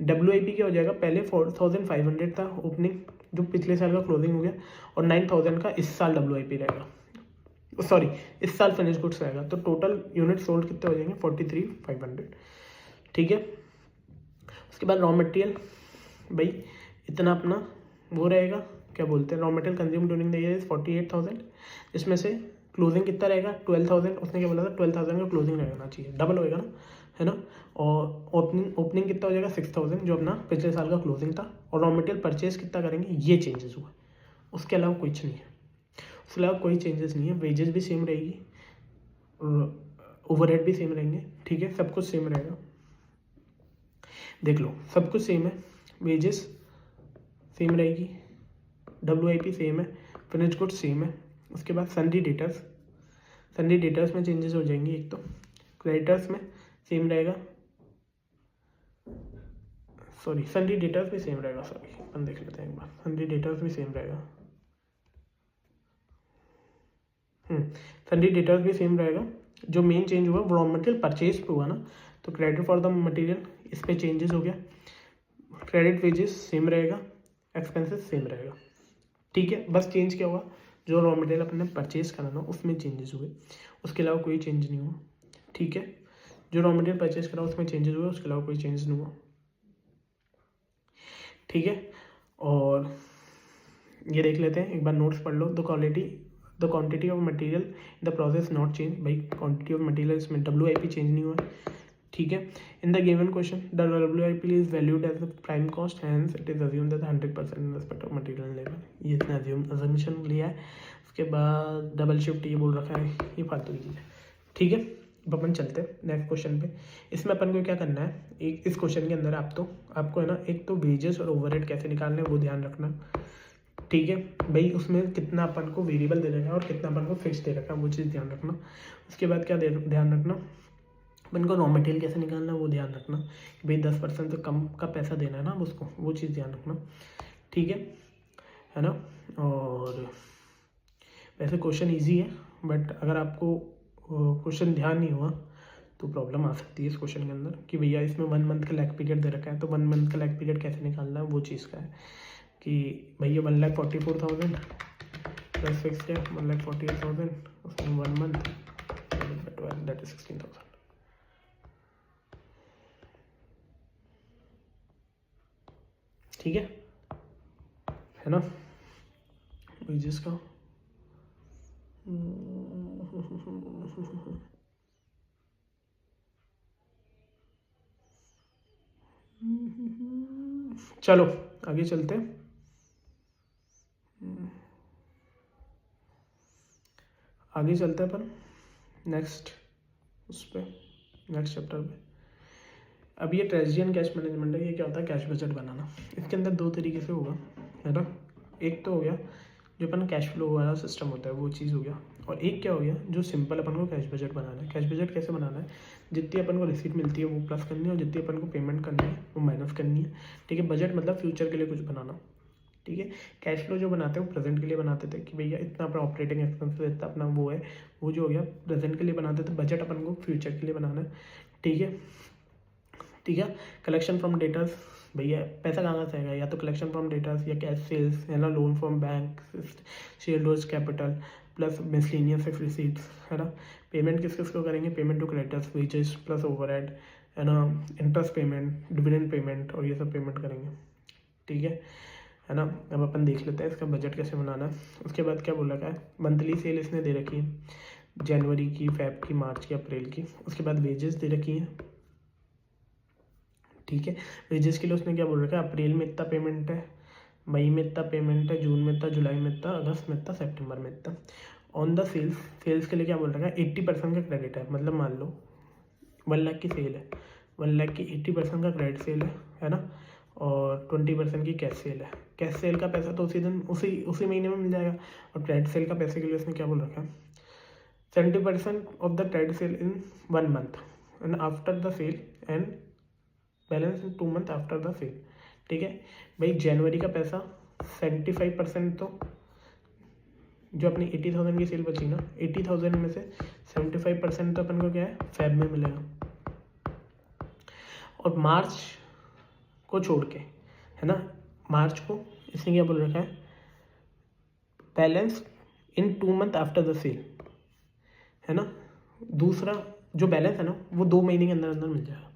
WIP क्या हो जाएगा, पहले 4,500 था ओपनिंग जो पिछले साल का क्लोजिंग हो गया, और 9,000 का इस साल WIP रहेगा, सॉरी इस साल फिनिश गुड्स रहेगा। तो टोटल यूनिट सोल्ड कितने हो जाएंगे 43,500। ठीक है, उसके बाद रॉ मटेरियल भाई इतना अपना वो रहेगा, क्या बोलते हैं, raw material consume during the year is 48,000, इसमें से क्लोजिंग कितना रहेगा 12,000। उसने क्या बोला था 12,000 का क्लोजिंग रहना चाहिए, डबल होएगा ना, है ना। और ओपनिंग कितना हो जाएगा 6,000 जो अपना पिछले साल का क्लोजिंग था। और रॉ मटेरियल परचेज कितना करेंगे, ये चेंजेस हुआ, उसके अलावा कुछ नहीं है, उसके अलावा कोई चेंजेस नहीं है। वेजेस भी सेम रहेगी, ओवरहेड भी सेम रहेंगे। ठीक है, सब कुछ सेम रहेगा, देख लो सब कुछ सेम है, वेजेस सेम रहेगी, WIP सेम है, फिनिश गुड सेम है। उसके बाद सन्डी डेटर्स में चेंजेस हो जाएंगे। एक तो क्रेडिटर्स में सेम रहेगा, सॉरी सन्डी डेटर्स भी सेम रहेगा, सॉरी अपन देख लेते हैं एक बार, सन्डी डेटर्स भी सेम रहेगा, सन्डी डेटर्स भी सेम रहेगा। जो मेन चेंज हुआ वो रॉ मटेरियल परचेज पे हुआ ना, तो क्रेडिट फॉर द मटेरियल इस पर चेंजेस हो गया, क्रेडिट वेजेस सेम रहेगा, एक्सपेंसेस सेम रहेगा। ठीक है, बस चेंज क्या हुआ, जो रॉ मटेरियल अपने परचेज करा ना उसमें चेंजेस हुए, उसके अलावा कोई चेंज नहीं हुआ। ठीक है, जो रॉ मटेरियल परचेज करा उसमें चेंजेस हुए, उसके अलावा कोई चेंजेस नहीं हुआ। ठीक है, और ये देख लेते हैं, एक बार नोट्स पढ़ लो। The quantity of material the process not change, भाई क्वांटिटी ऑफ मटेरियल इसमें WIP चेंज नहीं हुआ, ठीक है। In the given question the WIP is valued as the prime cost, hence it is assumed that 100% in respect of material level, ये इसने अजम्पशन लिया है। उसके बाद डबल शिफ्ट ये बोल रखा है, ये फालतू की चीज़ है, ठीक है। अब अपन चलते हैं नेक्स्ट क्वेश्चन पे। इसमें अपन को क्या करना है, एक इस क्वेश्चन के अंदर आपको है ना, एक तो वेजेस और ओवरहेड कैसे निकालने हैं वो ध्यान रखना, ठीक है भाई। उसमें कितना अपन को वेरिएबल दे रखा है और कितना अपन को फिक्स दे रखा है वो चीज़ ध्यान रखना। उसके बाद क्या ध्यान रखना, अपन को रॉ मटेरियल कैसे निकालना है वो ध्यान रखना, भाई 10% से कम का पैसा देना है ना उसको, वो चीज़ ध्यान रखना, ठीक है ना। और वैसे क्वेश्चन इजी है, बट अगर आपको क्वेश्चन ध्यान नहीं हुआ तो प्रॉब्लम आ सकती है इस क्वेश्चन के अंदर कि भैया इसमें 1 मंथ का लैग पीरियड दे रखा है, तो 1 मंथ का लैग पीरियड कैसे निकालना है वो चीज़ का है कि भैया 1,44,000 प्लस फिक्स है 1,48,000, उसमें 1 मंथ दैट इज 16,000, ठीक है ना। जिसका चलो आगे चलते हैं। आगे चलते हैं अपन नेक्स्ट चैप्टर पे। अब ये ट्रेजरी एंड कैश मैनेजमेंट है। ये क्या होता है, कैश बजट बनाना। इसके अंदर 2 तरीके से होगा, है ना। एक तो हो गया जो अपन कैश फ्लो वाला सिस्टम होता है वो चीज़ हो गया, और एक क्या हो गया जो सिंपल अपन को कैश बजट बनाना है। कैश बजट कैसे बनाना है, जितनी अपन को रिसीट मिलती है वो प्लस करनी है और जितनी अपन को पेमेंट करनी है वो माइनस करनी है, ठीक है। बजट मतलब फ्यूचर के लिए कुछ बनाना, ठीक है। कैश फ्लो जो बनाते हैं वो प्रेजेंट के लिए बनाते थे कि भैया इतना अपना ऑपरेटिंग एक्सपेंसेस इतना अपना वो है, वो जो हो गया प्रेजेंट के लिए बनाते थे। बजट अपन को फ्यूचर के लिए बनाना है, ठीक है। कलेक्शन फ्रॉम डेटर्स, भैया पैसा कहाँ से आएगा, या तो कलेक्शन फ्रॉम डेटर्स या कैश सेल्स, है ना, loan from bank, share holders capital plus miscellaneous receipts, है ना। पेमेंट किस किस को करेंगे, payment to creditors, wages plus overhead, है ना, इंटरेस्ट पेमेंट, डिविडेंड पेमेंट और ये सब पेमेंट करेंगे, ठीक है ना। अब अपन देख लेते हैं इसका बजट कैसे बनाना है। उसके बाद क्या बोला है, मंथली सेल इसने दे रखी है जनवरी की, फेब की, मार्च की, अप्रैल की। उसके बाद वेजेस दे रखी है, ठीक है। वेजेस के लिए उसने क्या बोल रखा है, अप्रैल में इतना पेमेंट है, मई में इतना पेमेंट है, जून में इतना, जुलाई में इतना, अगस्त में इतना, सितंबर में इतना। ऑन द सेल्स के लिए क्या बोल रखा है, 80% का क्रेडिट है। मतलब मान लो 1 लाख की सेल है, 1 लाख की 80% का क्रेडिट सेल है ना, और 20% की कैश सेल है। कैश सेल का पैसा तो उसी दिन उसी महीने में मिल जाएगा, और क्रेडिट सेल का पैसे के लिए उसने क्या बोल रखा है, 70% of the credit sale in 1 month and after the sale and balance in 2 month after the sale, ठीक है। भाई जनवरी का पैसा 75% तो जो अपनी 80,000 की सेल बची ना, 80,000 में से 75% तो अपन को क्या है फेब में मिलेगा, और मार्च को छोड़ के, है ना, मार्च को इसने क्या बोल रखा है, balance in 2 month after the sale, है ना। दूसरा जो बैलेंस है ना वो 2 महीने के अंदर अंदर मिल जाएगा,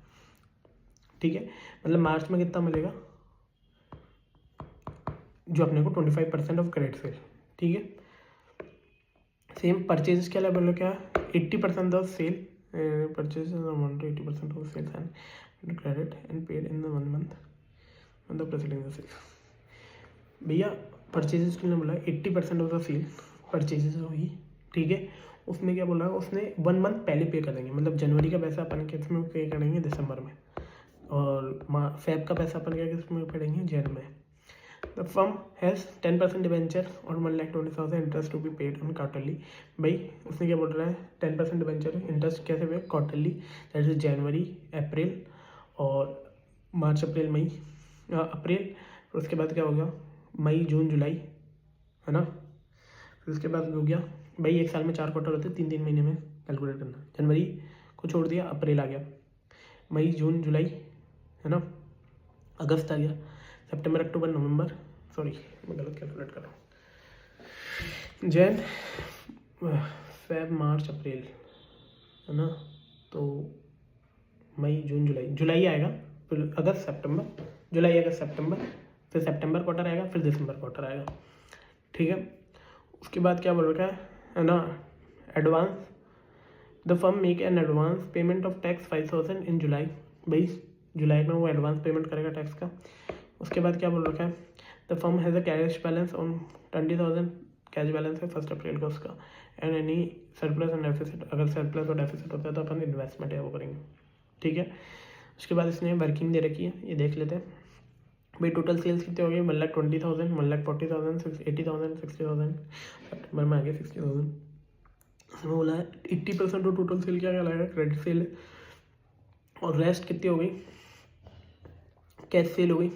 ठीक है। मतलब मार्च में कितना मिलेगा, जो अपने को 25% ऑफ क्रेडिट सेल, ठीक है। सेम परचेज के लेवल क्या है, 80% of sale purchase amount to 80% of sales and credit and paid in the 1 month on the preceding the sale. भैया परचेजेस के लिए बोला 80% ऑफ द सेल परचेजेस होगी, ठीक है। उसमें क्या बोला, उसने 1 मंथ पहले पे कर देंगे। मतलब जनवरी का पैसा अपन किस में पे करेंगे, दिसंबर में, और फेब का पैसा अपन क्या किस में पे करेंगे, जैन में। The firm has 10% डिवेंचर और 1,20,000 interest to be paid on quarterly. भाई उसने क्या बोल रहा है, 10% डिवेंचर इंटरेस्ट कैसे पे, क्वार्टरली, दैट इज जनवरी, अप्रैल और मार्च, अप्रैल, मई, अप्रैल। फिर उसके बाद क्या हो गया, मई, जून, जुलाई, है ना। फिर उसके बाद हो गया, भाई 1 साल में 4 क्वार्टर होते हैं, 3 महीने में कैलकुलेट करना। जनवरी को छोड़ दिया, अप्रैल आ गया, मई, जून, जुलाई, है ना, अगस्त आ गया, सितंबर, अक्टूबर, नवंबर, सॉरी मैं गलत कैलकुलेट कर रहा हूँ, जैन, फेब, मार्च, अप्रैल, है ना। तो मई, जून, जुलाई आएगा, फिर अगस्त, सितंबर, जुलाई, अगस्त, सितंबर, फिर सितंबर क्वार्टर आएगा, फिर दिसंबर क्वार्टर आएगा, ठीक है। उसके बाद क्या बोल रखा है ना, advance, the firm make an advance payment of tax 5,000 इन जुलाई। भाई जुलाई में वो एडवांस पेमेंट करेगा टैक्स का। उसके बाद क्या बोल रखा है, the firm has a cash balance on 20,000, cash balance है 1 अप्रैल का उसका, and any surplus and deficit, अगर सरप्लस और डेफिसिट होता है तो अपन इन्वेस्टमेंट है वो करेंगे। ठीक है। उसके बाद इसने वर्किंग दे रखी है, ये देख लेते हैं। भाई टोटल सेल्स कितने हो गए, 1,20,000, 1,40,000, 80,000, 60,000, सितंबर में आ गए 60,000। इसमें बोला है 80% ऑफ टोटल सेल क्या कहलाएगा, क्रेडिट सेल है। और रेस्ट कितनी हो गई, कैश सेल हो गई।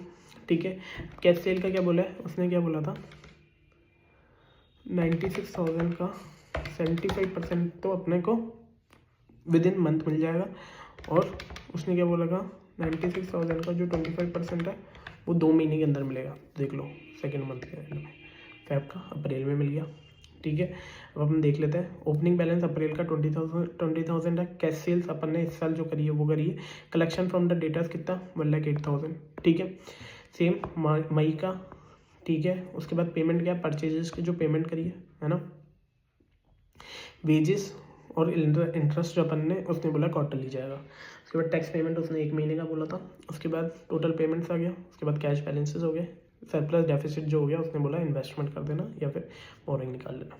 ठीक है। कैश सेल का क्या बोला है उसने, क्या बोला था 96,000 का 75% तो अपने को विद इन मंथ मिल जाएगा, और उसने क्या बोला था 96,000 का जो 25% है वो 2 महीने के अंदर मिलेगा। देख लो सेकेंड मंथ के एंड में, फैब का अप्रैल में मिल गया। ठीक है। अब अपन देख लेते हैं ओपनिंग बैलेंस अप्रैल का 20,000 है। कैश सेल्स अपन ने इस साल जो करी है वो करी है। कलेक्शन फ्रॉम द डेटास कितना 1,08,000। ठीक है। सेम मई का। ठीक है। उसके बाद पेमेंट क्या, परचेजेस की जो पेमेंट करी है ना, वेजेस और इंटरेस्ट जो अपन ने उसने बोला क्वार्टरली जाएगा। उसके बाद टैक्स पेमेंट उसने 1 महीने का बोला था। उसके बाद टोटल पेमेंट्स आ गया। उसके बाद कैश बैलेंसेस हो गए, सरप्लस डेफिसिट जो हो गया उसने बोला इन्वेस्टमेंट कर देना या फिर बोरिंग निकाल लेना।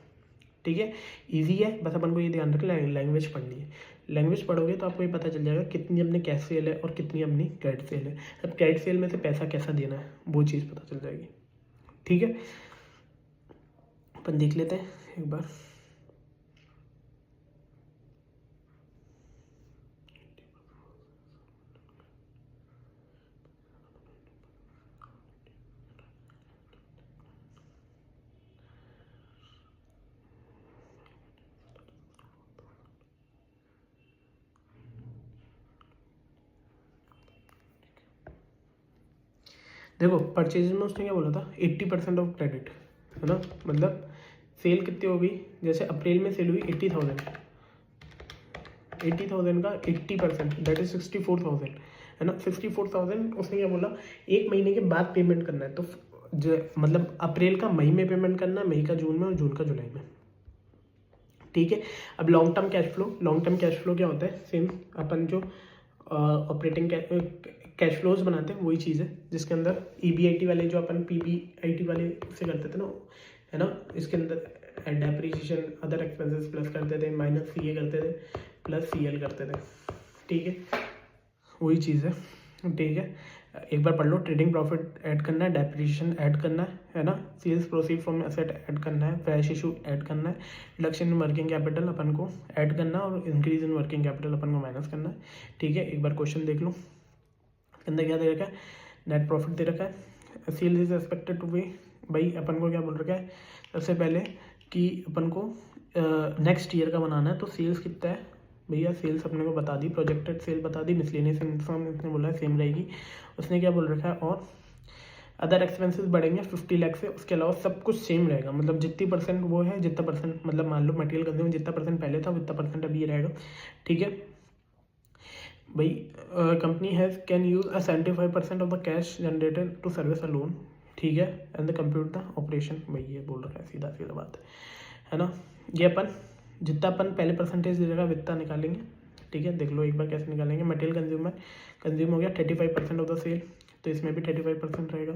ठीक है। ईजी है, बस अपन को ये ध्यान रखें लैंग्वेज पढ़नी है। लैंग्वेज पढ़ोगे तो आपको ये पता चल जाएगा कितनी अपनी कैश सेल है और कितनी अपनी क्रेडिट सेल है। अब क्रेडिट सेल में से पैसा कैसा देना है वो चीज़ पता चल जाएगी। ठीक है। अपन देख लेते हैं एक बार। देखो परचेज में उसने क्या बोला था 80% ऑफ क्रेडिट है ना, मतलब सेल कितनी हो गई, जैसे अप्रैल में सेल हुई 80,000 का 80% दैट इज 64,000 है ना। 64,000 उसने क्या बोला 1 महीने के बाद पेमेंट करना है, तो मतलब अप्रैल का मई में पेमेंट करना है, मई का जून में और जून का जुलाई में। ठीक है। अब लॉन्ग टर्म कैश फ्लो क्या होता है, सेम अपन जो ऑपरेटिंग कैश फ्लोज बनाते हैं वही चीज़ है, जिसके अंदर EBIT वाले जो अपन PBIT वाले से करते थे ना, है ना, इसके अंदर डेप्रिसिएशन अदर एक्सपेंसेस प्लस करते थे, माइनस CA करते थे, प्लस CL करते थे। ठीक है, वही चीज़ है। ठीक है, एक बार पढ़ लो। ट्रेडिंग प्रॉफिट ऐड करना है, डेप्रिसिएशन ऐड करना है ना, sales proceed from asset add करना है, फ्रेश इशू ऐड करना है, रिडक्शन इन वर्किंग कैपिटल अपन को ऐड करना है, और इंक्रीज इन वर्किंग कैपिटल अपन को माइनस करना है। ठीक है, एक बार क्वेश्चन देख लो, अंदर क्या दे रखा है, नेट प्रॉफिट दे रखा है। Sales is expected to be, भाई अपन को क्या बोल रखा है सबसे पहले कि अपन को नेक्स्ट ईयर का बनाना है, तो सेल्स कितना है भैया, सेल्स अपने को बता दी, प्रोजेक्टेड सेल बता दी, मिसलेनियस इनकम इसने बोला है सेम रहेगी। उसने क्या बोल रखा है, और अदर एक्सपेंसेस बढ़ेंगे 50 लाख से, उसके अलावा सब कुछ सेम रहेगा, मतलब जितनी परसेंट वो है जितना परसेंट, मतलब मान लो मटेरियल कंज्यूम जितना परसेंट पहले था उतना परसेंट अभी रहेगा। ठीक है भाई, company has can use a 75% of the cash generated to service a loan. ठीक है, and the compute the operation, भाई ये बोल रखा है सीधा सीधा बात है ना। ये अपन जितना अपन पहले परसेंटेज दे देगा वित्ता निकालेंगे। ठीक है, देख लो एक बार कैसे निकालेंगे। मटेरियल कंज्यूम हो गया 35% ऑफ द सेल, तो इसमें भी 35% रहेगा।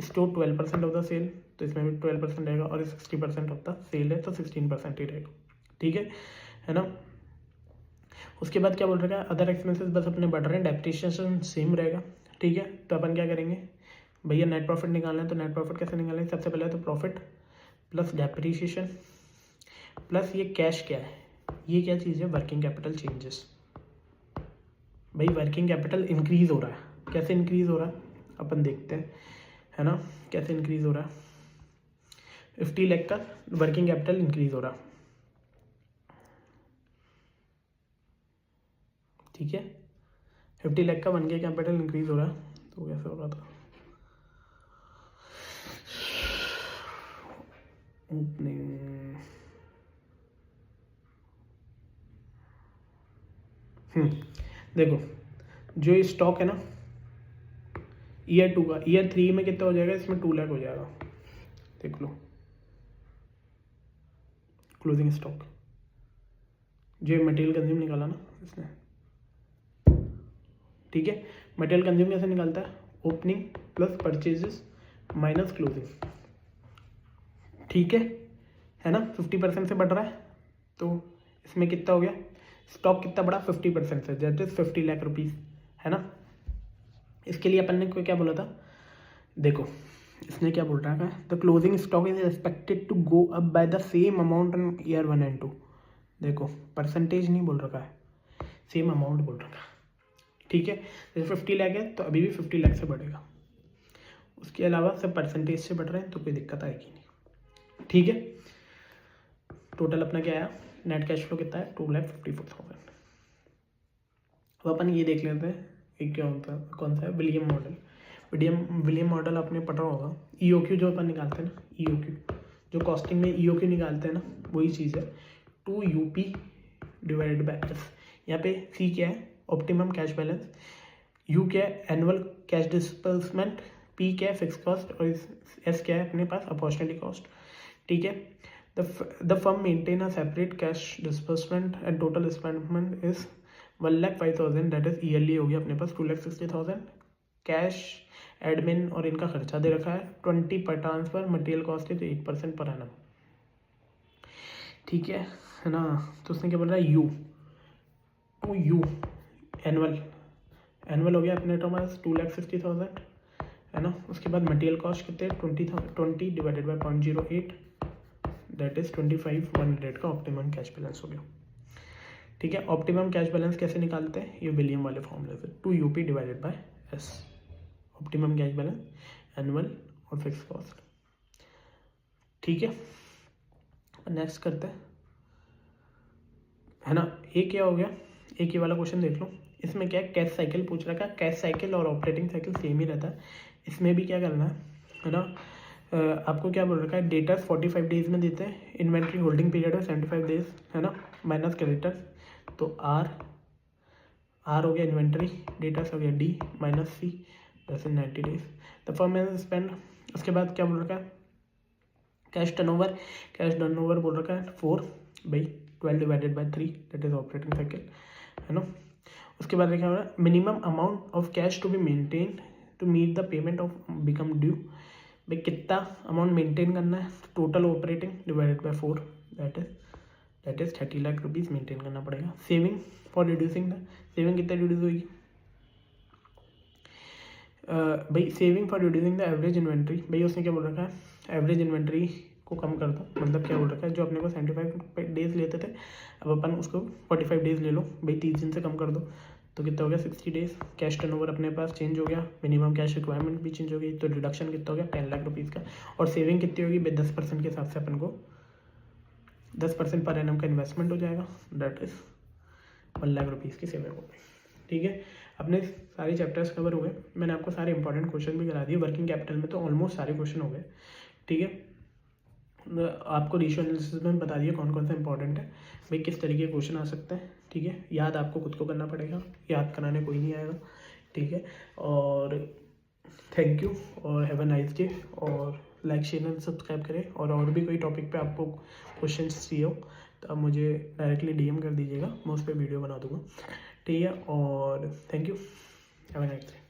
स्टोर 12% ऑफ द सेल, तो इसमें भी 12% रहेगा, और 60% ऑफ द सेल है तो 16% ही रहेगा। ठीक है ना। उसके बाद क्या बोल रहा है, अदर एक्सपेंसेस बस अपने बढ़ रहे हैं, डेप्रिसिएशन सेम रहेगा। ठीक है, तो अपन क्या करेंगे भैया, नेट प्रॉफिट निकालना है, तो नेट प्रॉफिट कैसे निकालेंगे, सबसे पहले तो प्रॉफिट प्लस डेप्रिसिएशन प्लस ये कैश क्या है, ये क्या चीज़ है, वर्किंग कैपिटल चेंजेस। भाई वर्किंग कैपिटल इंक्रीज हो रहा है, कैसे इंक्रीज हो रहा है अपन देखते हैं, है ना, कैसे इंक्रीज हो रहा है। 50 लाख का वर्किंग कैपिटल इंक्रीज हो रहा है। ठीक है, 50 लाख का वर्किंग कैपिटल इंक्रीज हो रहा है, तो कैसे हो रहा था, देखो जो ये स्टॉक है ना ईयर 2 का, ईयर 3 में कितना हो जाएगा, इसमें 2 लाख हो जाएगा, देख लो क्लोजिंग स्टॉक, जो मटेरियल कंज्यूम निकाला ना इसने, ठीक है। मटेरियल कंज्यूम कैसे निकालता है, opening plus purchases minus closing, ठीक है ना। 50% से बढ़ रहा है तो इसमें कितना हो गया, स्टॉक कितना बढ़ा 50% से, दैट इज 50 लाख रुपीज़, है ना। इसके लिए अपन ने क्या बोला था, देखो इसने क्या बोल रहा है, the closing stock is expected to go up by the same amount in year 1 and 2। देखो परसेंटेज नहीं बोल रखा है, सेम अमाउंट बोल रखा है, ठीक है। जैसे 50 लाख है तो अभी भी 50 लाख से बढ़ेगा, उसके अलावा सब परसेंटेज से बढ़ रहे हैं तो कोई दिक्कत आएगी नहीं, ठीक है। टोटल अपना क्या आया, नेट कैश फ्लो कितना है 2,54,000। अब अपन ये देख लेते हैं एक क्या होता है, कौन सा है, विलियम मॉडल। विलियम मॉडल आपने पढ़ा होगा, EOQ जो अपन निकालते हैं ना, EOQ जो कॉस्टिंग में EOQ निकालते हैं ना, वही चीज़ है 2UP डिवाइडेड बाय एस। यहाँ पे C क्या है, ऑप्टिमम कैश बैलेंस, U क्या है, एनुअल कैश डिस्बर्समेंट, P क्या है, फिक्स कॉस्ट, और S क्या है अपने पास, अपॉर्चुनिटी कॉस्ट, ठीक है। The firm maintain a separate cash disbursement and total disbursement is 1,05,000, that is yearly हो गया अपने पास 2,60,000। कैश एडमिन और इनका खर्चा दे रखा है 20 पर ट्रांसफर, मटेरियल कॉस्ट है तो 8% पर एनम, ठीक है ना। तो उसने क्या बोल रहा है, यू एनुअल हो गया अपने पास 2,60,000, है ना। उसके बाद मटेरियल कॉस्ट कितने 20 डिवाइडेड बाई 0.08, दैट इज 25,100 का ऑप्टिमम कैश बैलेंस हो गया, ठीक है। ऑप्टिमम कैश बैलेंस कैसे निकालते हैं, ये विलियम वाले फॉर्मूले से 2UP divided by S, optimum cash balance, annual और फिक्स कॉस्ट, ठीक है। नेक्स्ट करते हैं, है ना। एक क्या हो गया, एक ये वाला क्वेश्चन देख लो, इसमें क्या है, कैश साइकिल पूछ रखा है। कैश साइकिल और ऑपरेटिंग साइकिल सेम ही रहता है, इसमें भी क्या करना है ना। आपको क्या बोल रखा है, डेटर्स 45 डेज में देते हैं, इन्वेंट्री होल्डिंग पीरियड है 75 डेज, है ना, माइनस क्रेडिटर्स, तो आर हो गया इन्वेंट्री, डेटर्स हो गया D minus C, that's 90 days. The firm has spend, उसके बाद क्या बोल रखा है, कैश टर्नओवर बोल रखा है 4/12 divided by 3, that is operating cycle, है ना। उसके बाद क्या हो रहा है, minimum amount of cash to be maintain to meet the payment of become due, भाई कितना अमाउंट मेंटेन करना है, total operating divided by 4, that is 30 lakh rupees maintain करना पड़ेगा। Saving for reducing the, saving कितना रिड्यूस होगी, भाई saving for reducing the average inventory, भाई उसने क्या बोल रखा है, एवरेज इन्वेंट्री को कम कर दो, मतलब क्या बोल रखा है, जो अपने को 75 डेज लेते थे अब अपन उसको 45 डेज ले लो, भाई 30 दिन से कम कर दो, तो कितना हो गया 60 डेज। कैश टर्नओवर अपने पास चेंज हो गया, मिनिमम कैश रिक्वायरमेंट भी चेंज हो गई, तो रिडक्शन कितना हो गया 10 लाख रुपीज़ का। और सेविंग कितनी होगी भाई 10% के हिसाब से अपन को 10% पर एनम का इन्वेस्टमेंट हो जाएगा, दैट इज 1 लाख रुपीज़ की सेविंग हो गई, ठीक है। अपने सारे चैप्टर्स कवर हो गए, मैंने आपको सारे इंपॉर्टेंट क्वेश्चन भी करा दिए। वर्किंग कैपिटल में तो ऑलमोस्ट सारे क्वेश्चन हो गए, ठीक है। आपको रेशियो एनालिसिस में बता दिया कौन कौन सा इंपॉर्टेंट है, भाई किस तरीके के क्वेश्चन आ सकते हैं, ठीक है। याद आपको खुद को करना पड़ेगा, याद कराने कोई नहीं आएगा, ठीक है। और थैंक यू और हैव अ नाइस डे, और लाइक शेयर एंड सब्सक्राइब करें। और भी कोई टॉपिक पे आपको क्वेश्चन चाहिए हो तो आप मुझे डायरेक्टली DM कर दीजिएगा, मैं उस पर वीडियो बना दूँगा, ठीक है। और thank you, have a nice day.